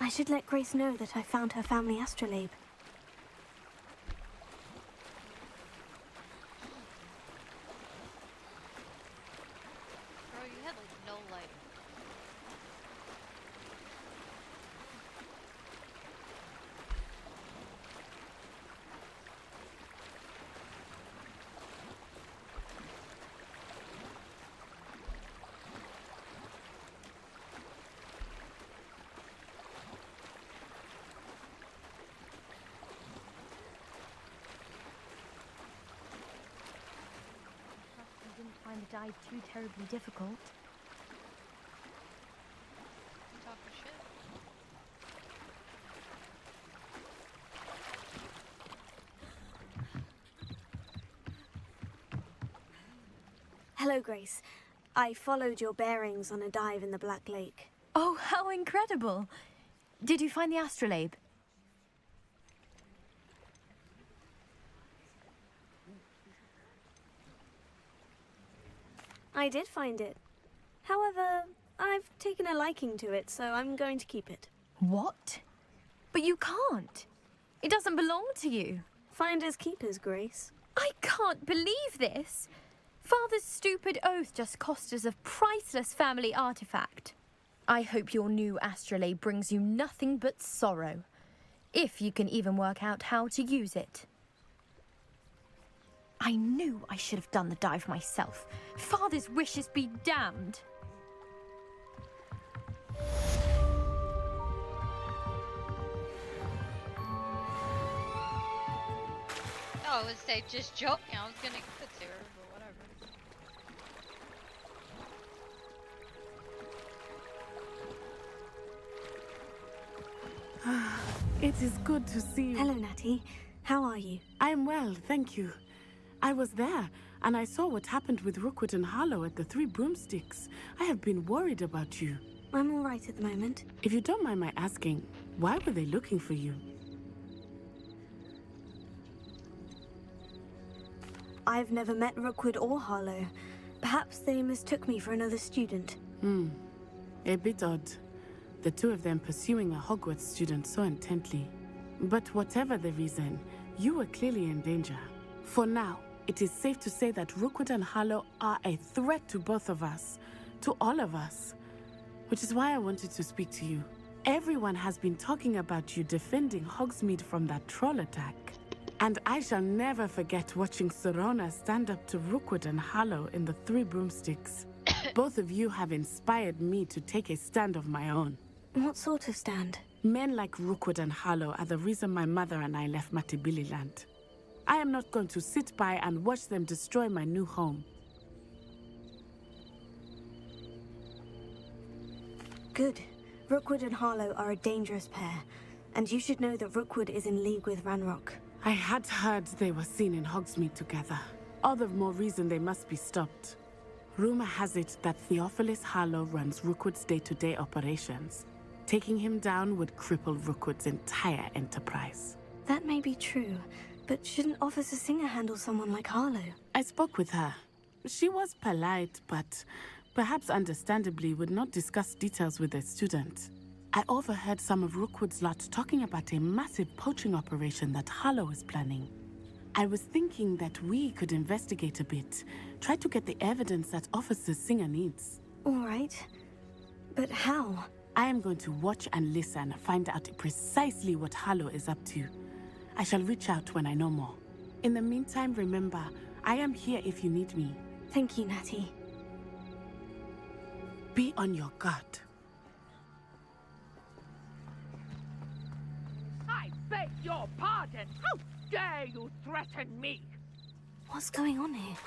I should let Grace know that I found her family astrolabe. Bro, you had like no light. You didn't find the dive too terribly difficult. Talk for shit. Hello, Grace. I followed your bearings on a dive in the Black Lake. Oh, how incredible! Did you find the astrolabe? I did find it. However, I've taken a liking to it, so I'm going to keep it. What? But you can't. It doesn't belong to you. Finders keepers, Grace. I can't believe this. Father's stupid oath just cost us a priceless family artifact. I hope your new astrolabe brings you nothing but sorrow. If you can even work out how to use it. I knew I should have done the dive myself. Father's wishes be damned. Oh, I would say just joking. I was gonna give it to her, but whatever. It is good to see you. Hello, Natty. How are you? I'm well, thank you. I was there, and I saw what happened with Rookwood and Harlow at the Three Broomsticks. I have been worried about you. I'm all right at the moment. If you don't mind my asking, why were they looking for you? I've never met Rookwood or Harlow. Perhaps they mistook me for another student. A bit odd. The two of them pursuing a Hogwarts student so intently. But whatever the reason, you were clearly in danger. For now, it is safe to say that Rookwood and Harlow are a threat to both of us. To all of us. Which is why I wanted to speak to you. Everyone has been talking about you defending Hogsmeade from that troll attack. And I shall never forget watching Serona stand up to Rookwood and Harlow in the Three Broomsticks. Both of you have inspired me to take a stand of my own. What sort of stand? Men like Rookwood and Harlow are the reason my mother and I left Matibili-land. I am not going to sit by and watch them destroy my new home. Good. Rookwood and Harlow are a dangerous pair, and you should know that Rookwood is in league with Ranrock. I had heard they were seen in Hogsmeade together. All the more reason they must be stopped. Rumor has it that Theophilus Harlow runs Rookwood's day-to-day operations. Taking him down would cripple Rookwood's entire enterprise. That may be true, but shouldn't Officer Singer handle someone like Harlow? I spoke with her. She was polite, but perhaps understandably would not discuss details with a student. I overheard some of Rookwood's lot talking about a massive poaching operation that Harlow is planning. I was thinking that we could investigate a bit, try to get the evidence that Officer Singer needs. All right. But how? I am going to watch and listen, find out precisely what Harlow is up to. I shall reach out when I know more. In the meantime, remember, I am here if you need me. Thank you, Natty. Be on your guard. I beg your pardon! How dare you threaten me? What's going on here?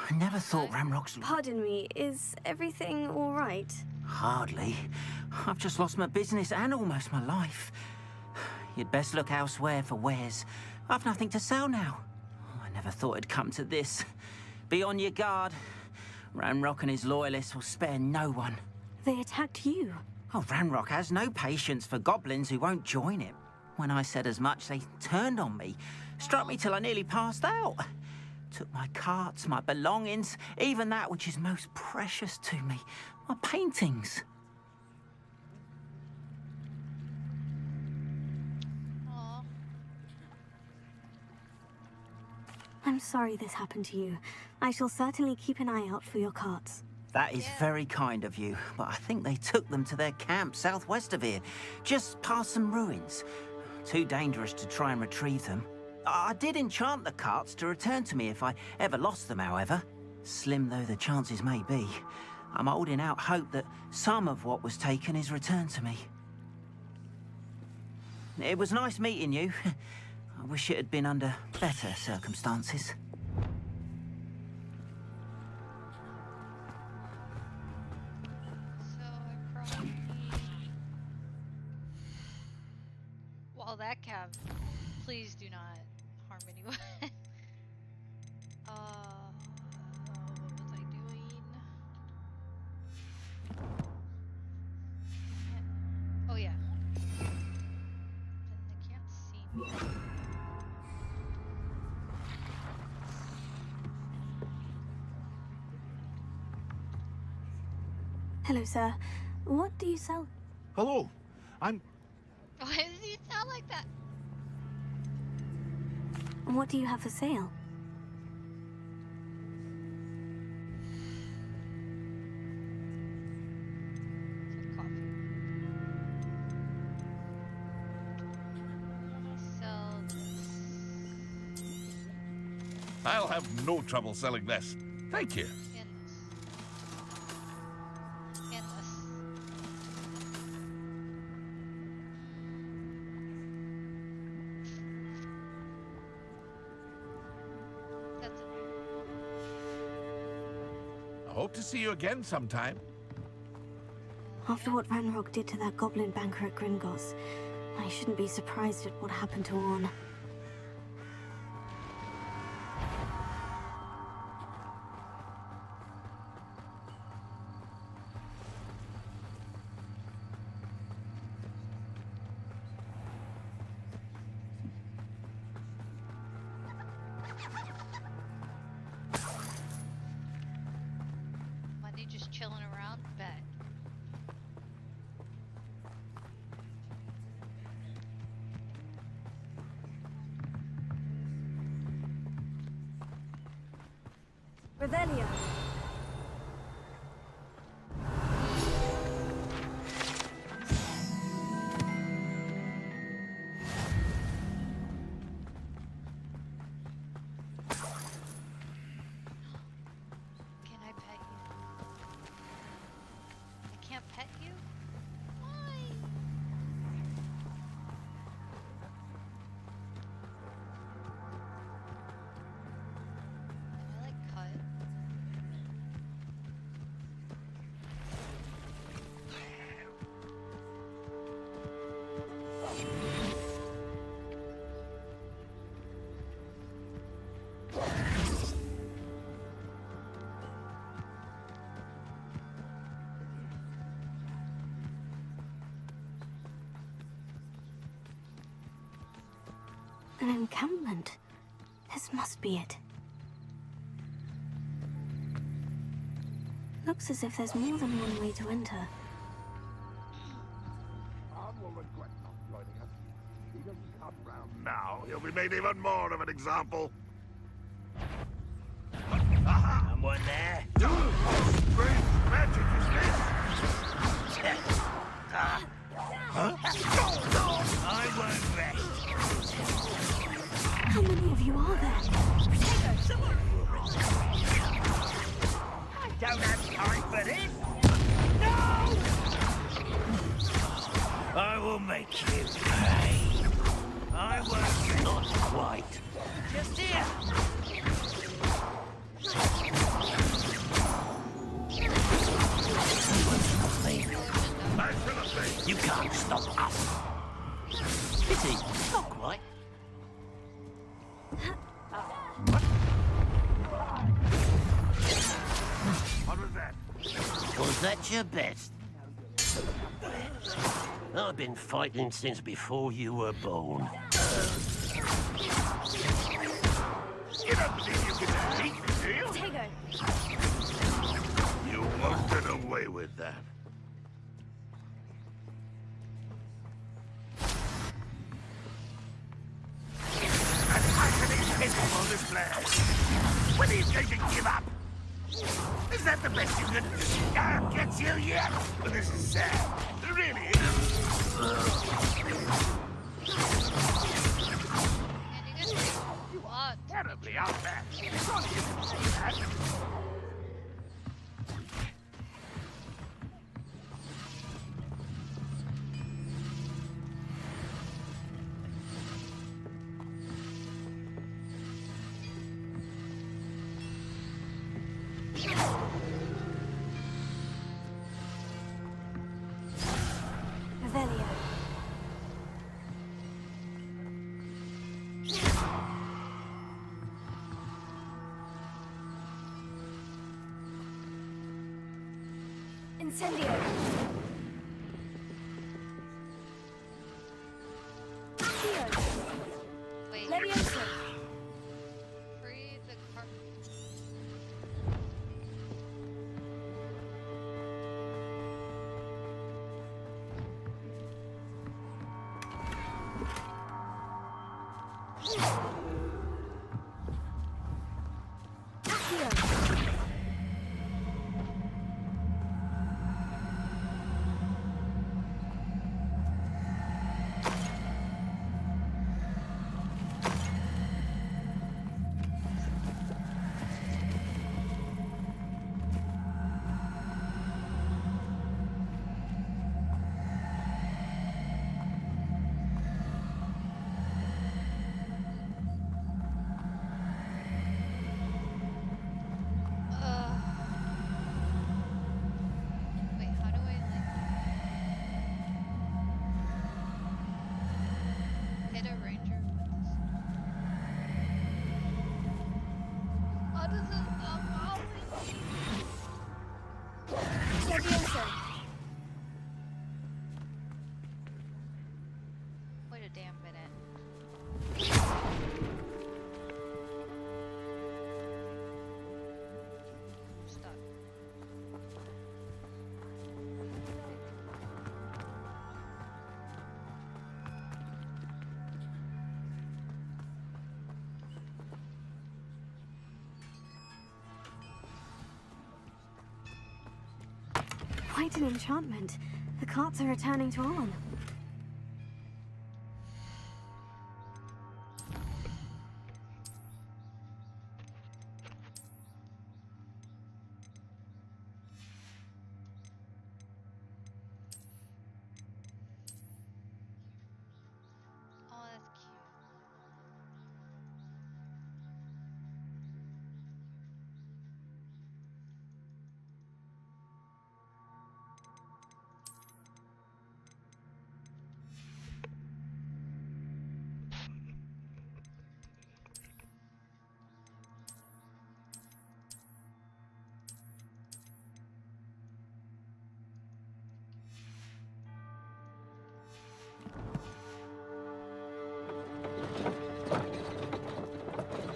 I never thought Ramrock's... Pardon me, is everything all right? Hardly. I've just lost my business and almost my life. You'd best look elsewhere for wares. I've nothing to sell now. I never thought it'd come to this. Be on your guard. Ranrock and his loyalists will spare no one. They attacked you? Oh, Ranrock has no patience for goblins who won't join him. When I said as much, they turned on me. Struck me till I nearly passed out. Took my carts, my belongings, even that which is most precious to me. My paintings. I'm sorry this happened to you. I shall certainly keep an eye out for your carts. That is very kind of you, but I think they took them to their camp southwest of here, just past some ruins. Too dangerous to try and retrieve them. I did enchant the carts to return to me if I ever lost them, however. Slim though the chances may be, I'm holding out hope that some of what was taken is returned to me. It was nice meeting you. I wish it had been under better circumstances. Well, that cab, please do not harm anyone. What was I doing? Oh yeah. Then they can't see me. Hello, sir. What do you sell? Hello. I'm... Why does he sound like that? What do you have for sale? I'll have no trouble selling this. Thank you. I hope to see you again sometime. After what Ranrock did to that goblin banker at Gringotts, I shouldn't be surprised at what happened to Orn. Money just chilling around? Bet. Revelio. Can I pet you? I can't pet you? Why? I like cut. An encampment. This must be it. Looks as if there's more than one way to enter. He doesn't come round now. He'll be made even more of an example. Someone there? Great magic is this? Huh? I won't rest. How many of you are there? I don't have time for this. No! I will make you pay. I won't. Not quite. Just here. can't stop us. Pity, not quite. What was that? Was that your best? I've been fighting since before you were born. You don't believe you can beat me, do you? Tego. You won't get away with that. An icing capable display. When do you think you give up? Is that the best you can do? I'll get you yet. But this is sad. It really is. What? Terribly outmatched. Surely you can say that. Revelio. Incendio. Accio. Wait. Levioso. Free the car. Accio. Wait, how do I hit a ranger with this? How does this Levioso. Wait a damn minute. Stuck. Quite an enchantment. The carts are returning to on. Oh, that's cute.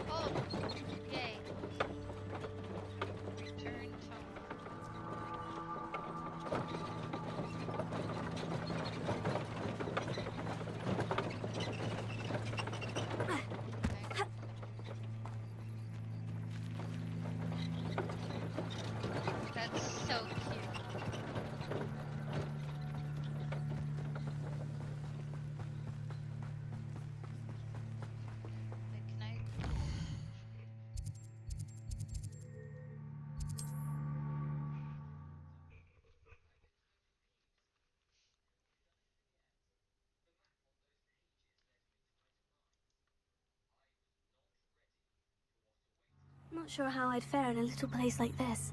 Oh, yay. Turn tone. That's so cute. Wait, can I? Not sure how I'd fare in a little place like this.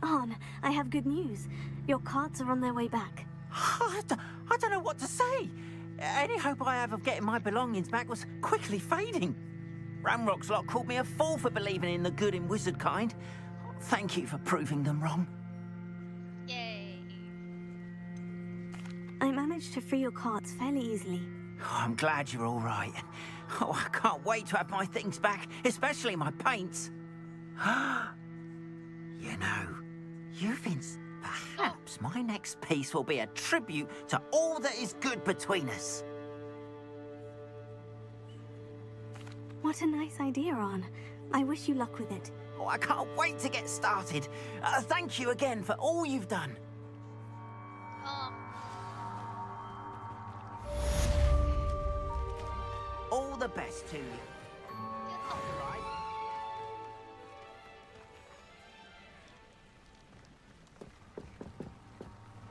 Arn, I have good news. Your carts are on their way back. I don't know what to say. Any hope I have of getting my belongings back was quickly fading. Ramrock's lot called me a fool for believing in the good in wizard kind. Thank you for proving them wrong. Yay. I managed to free your carts fairly easily. Oh, I'm glad you're all right. Oh, I can't wait to have my things back, especially my paints. You know, perhaps my next piece will be a tribute to all that is good between us. What a nice idea, Arn. I wish you luck with it. Oh, I can't wait to get started. Thank you again for all you've done. All the best to you.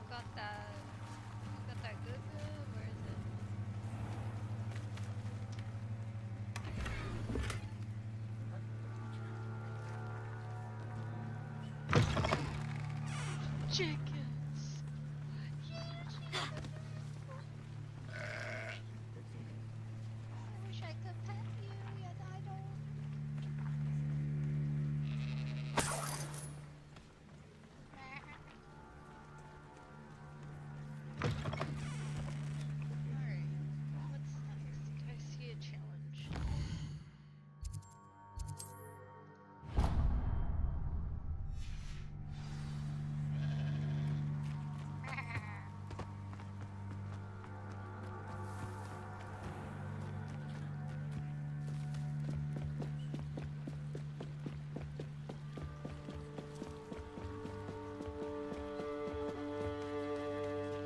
Got that good. Where is it? Chickens. I wish I could pet you, yet I Alright, what's next? I see a challenge.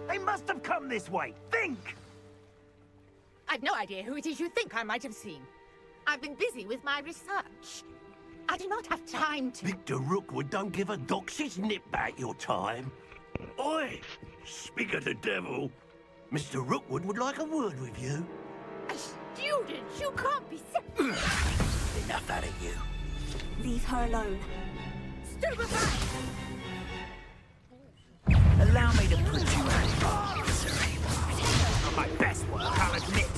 They must have come this way. Think! I've no idea who it is you think I might have seen. I've been busy with my research. I do not have time to... Victor Rookwood don't give a doxy's nip back your time. Oi! Speak of the devil. Mr. Rookwood would like a word with you. A student? You can't be... Enough out of you. Leave her alone. Stupefy! Allow me to put you out of your misery. Not my best work, I'll admit.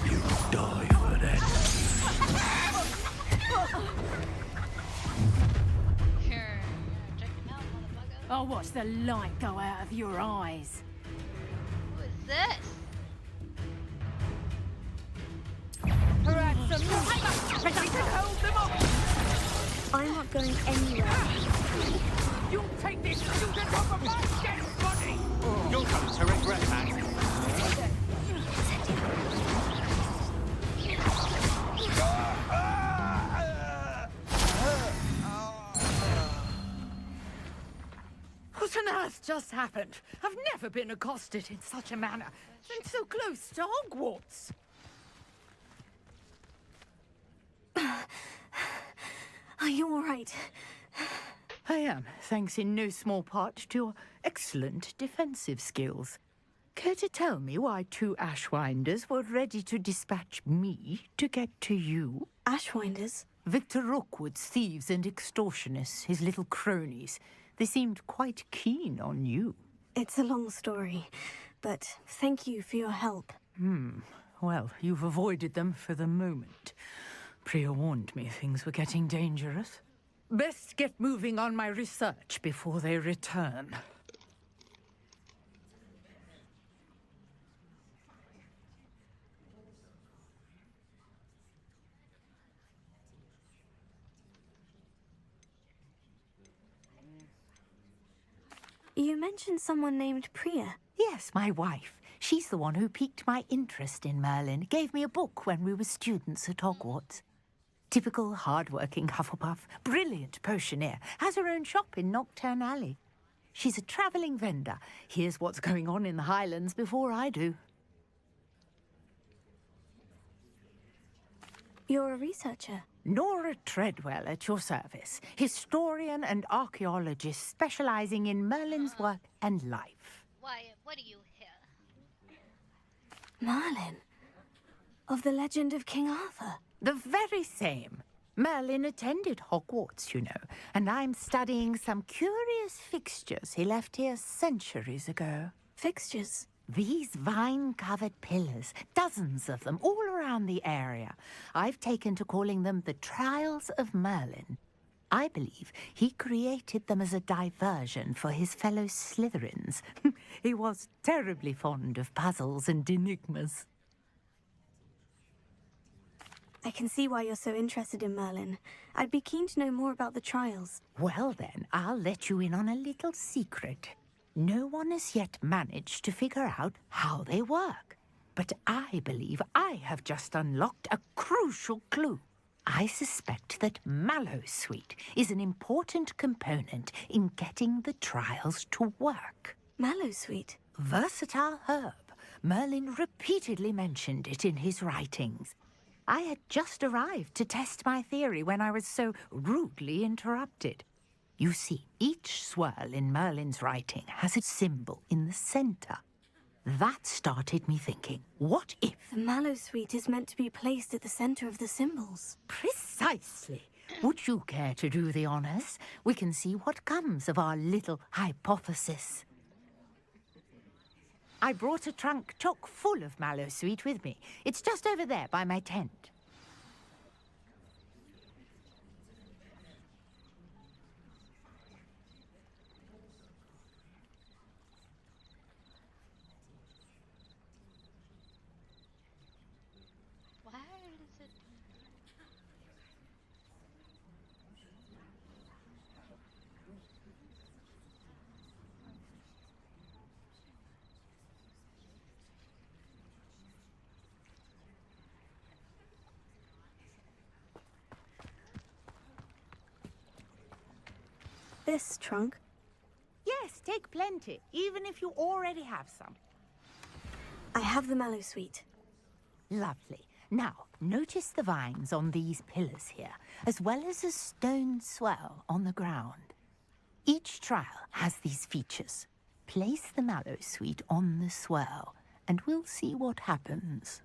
You die for that. Here, check him out, motherfucker. I'll watch the light go out of your eyes. Who is this? I'm not going anywhere. You'll take this student off of my dead body! You're coming to regret that. What on earth just happened? I've never been accosted in such a manner, and so close to Hogwarts. Are you all right? I am, thanks in no small part to your excellent defensive skills. Care to tell me why two Ashwinders were ready to dispatch me to get to you? Ashwinders? Victor Rookwood's thieves and extortionists, his little cronies. They seemed quite keen on you. It's a long story, but thank you for your help. Well, you've avoided them for the moment. Priya warned me things were getting dangerous. Best get moving on my research before they return. You mentioned someone named Priya. Yes, my wife. She's the one who piqued my interest in Merlin. Gave me a book when we were students at Hogwarts. Typical hard-working Hufflepuff, brilliant potioneer, has her own shop in Nocturne Alley. She's a travelling vendor. Hears what's going on in the Highlands before I do. You're a researcher? Nora Treadwell at your service. Historian and archaeologist specialising in Merlin's work and life. Why, what do you hear? Merlin? Of the legend of King Arthur? The very same. Merlin attended Hogwarts, you know, and I'm studying some curious fixtures he left here centuries ago. Fixtures? These vine-covered pillars, dozens of them, all around the area. I've taken to calling them the Trials of Merlin. I believe he created them as a diversion for his fellow Slytherins. He was terribly fond of puzzles and enigmas. I can see why you're so interested in Merlin. I'd be keen to know more about the trials. Well then, I'll let you in on a little secret. No one has yet managed to figure out how they work. But I believe I have just unlocked a crucial clue. I suspect that Mallowsweet is an important component in getting the trials to work. Mallowsweet? Versatile herb. Merlin repeatedly mentioned it in his writings. I had just arrived to test my theory when I was so rudely interrupted. You see, each swirl in Merlin's writing has a symbol in the center. That started me thinking, what if... The Mallowsweet is meant to be placed at the center of the symbols. Precisely. Would you care to do the honors? We can see what comes of our little hypothesis. I brought a trunk chock full of Mallowsweet with me. It's just over there by my tent. Why is it... This trunk? Yes, take plenty, even if you already have some. I have the Mallowsweet. Lovely. Now, notice the vines on these pillars here, as well as a stone swell on the ground. Each trial has these features. Place the Mallowsweet on the swell, and we'll see what happens.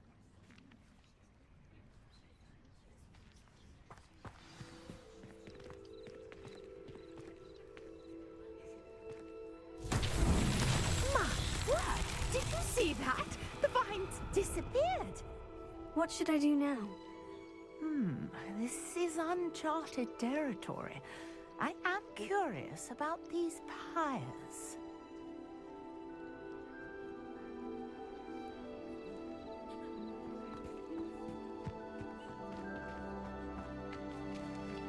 Did you see that? The vines disappeared. What should I do now? This is uncharted territory. I am curious about these pyres.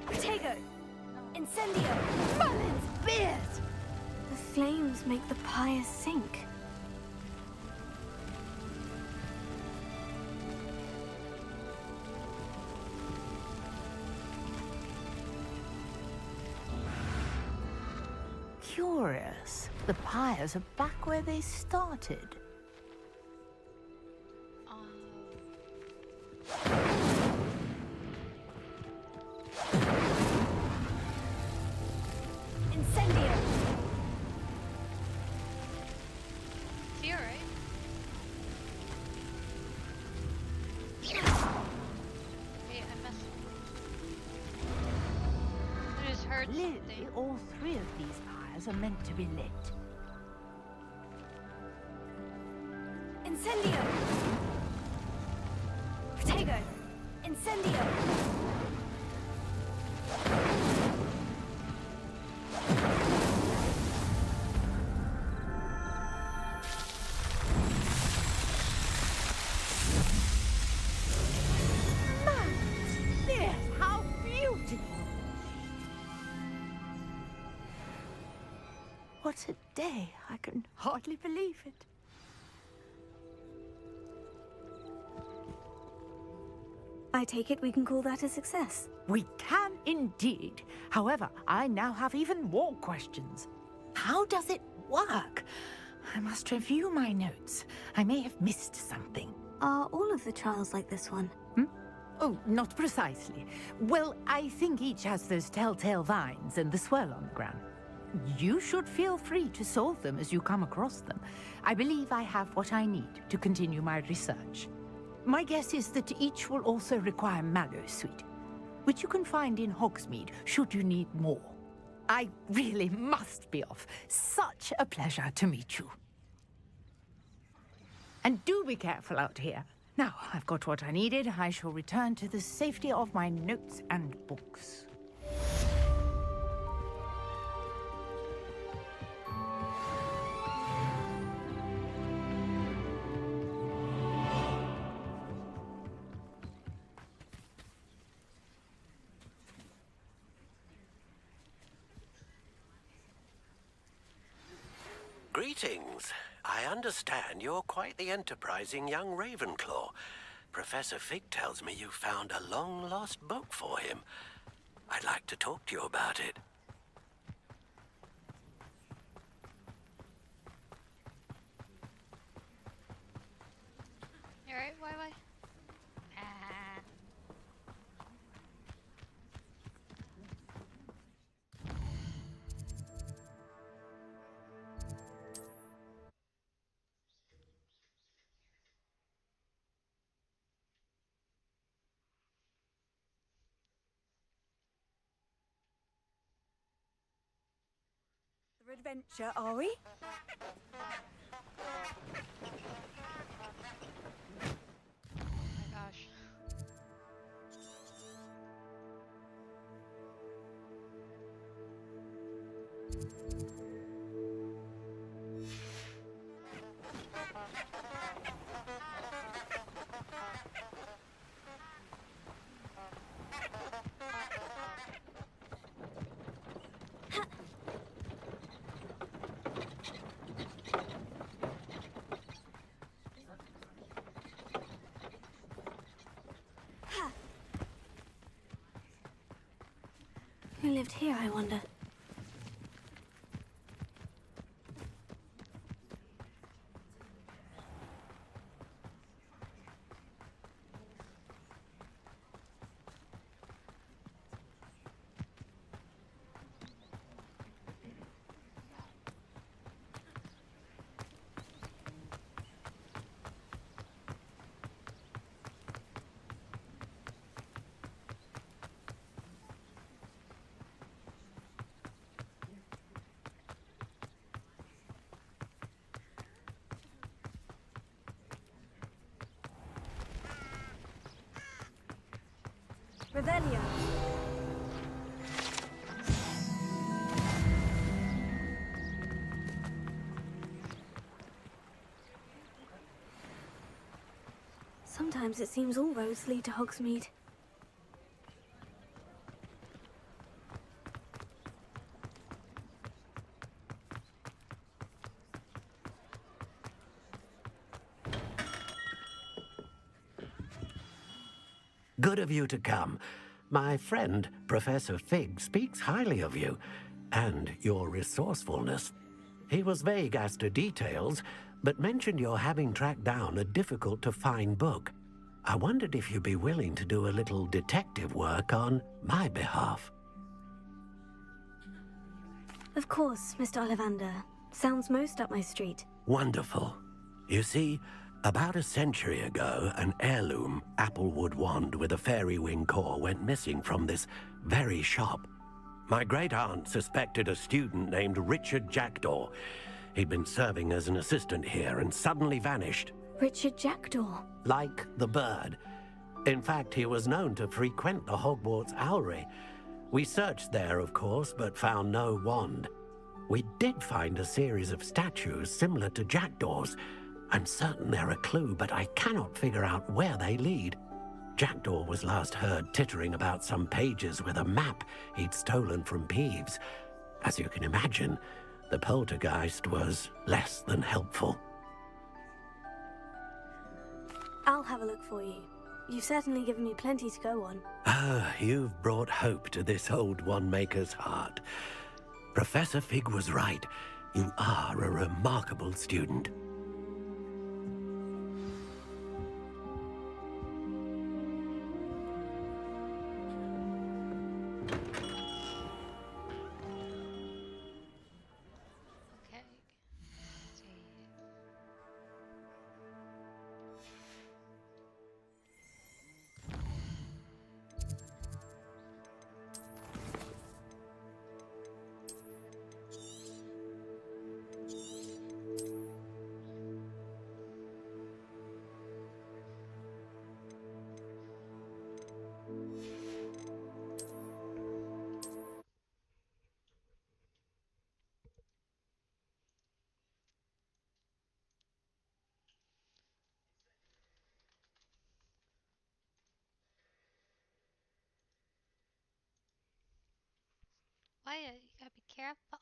Protego! Incendio! Merlin's beard! The flames make the pyre sink. Curious. The pyres are back where they started. Incendio! It's here, right? Wait, I messed up. I just heard Clearly, something. all three of these pyres are meant to be lit. Incendio! Protego! Incendio! Yes, how beautiful! What a day! I can hardly believe it. I take it we can call that a success. We can indeed. However, I now have even more questions. How does it work? I must review my notes. I may have missed something. Are all of the trials like this one? Oh, not precisely. Well, I think each has those telltale vines and the swirl on the ground. You should feel free to solve them as you come across them. I believe I have what I need to continue my research. My guess is that each will also require Mallowsweet. which you can find in Hogsmeade should you need more. I really must be off. Such a pleasure to meet you. And do be careful out here. Now, I've got what I needed. I shall return to the safety of my notes and books. Greetings. I understand you're quite the enterprising young Ravenclaw. Professor Fig tells me you found a long-lost book for him. I'd like to talk to you about it. You alright, Wai? Adventure, are we? Oh my gosh. Who lived here, I wonder? Revelio. Sometimes it seems all roads lead to Hogsmeade. Good of you to come. My friend, Professor Fig, speaks highly of you and your resourcefulness. He was vague as to details, but mentioned your having tracked down a difficult-to-find book. I wondered if you'd be willing to do a little detective work on my behalf. Of course, Mr. Ollivander. Sounds most up my street. Wonderful. You see, about a century ago, an heirloom applewood wand with a fairy wing core went missing from this very shop. My great-aunt suspected a student named Richard Jackdaw. He'd been serving as an assistant here and suddenly vanished. Richard Jackdaw? Like the bird. In fact, he was known to frequent the Hogwarts Owlery. We searched there, of course, but found no wand. We did find a series of statues similar to Jackdaw's. I'm certain they're a clue, but I cannot figure out where they lead. Jackdaw was last heard tittering about some pages with a map he'd stolen from Peeves. As you can imagine, the poltergeist was less than helpful. I'll have a look for you. You've certainly given me plenty to go on. Ah, you've brought hope to this old one-maker's heart. Professor Fig was right. You are a remarkable student. quiet. You gotta be careful.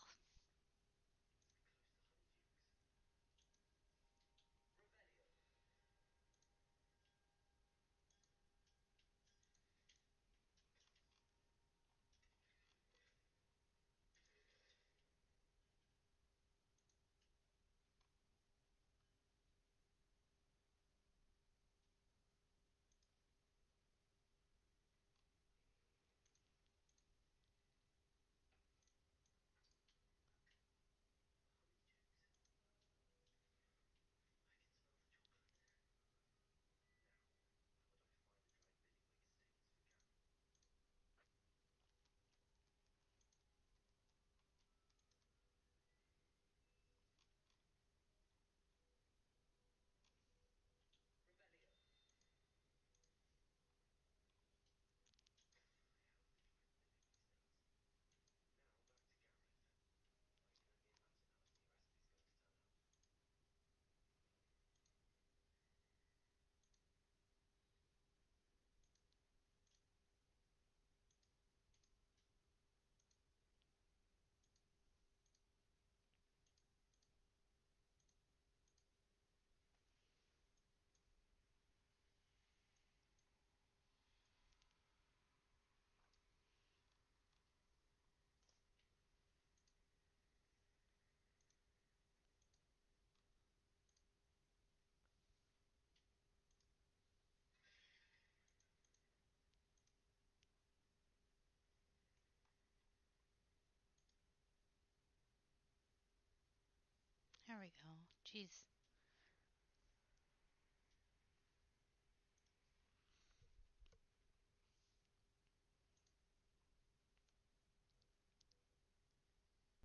There we go. Jeez.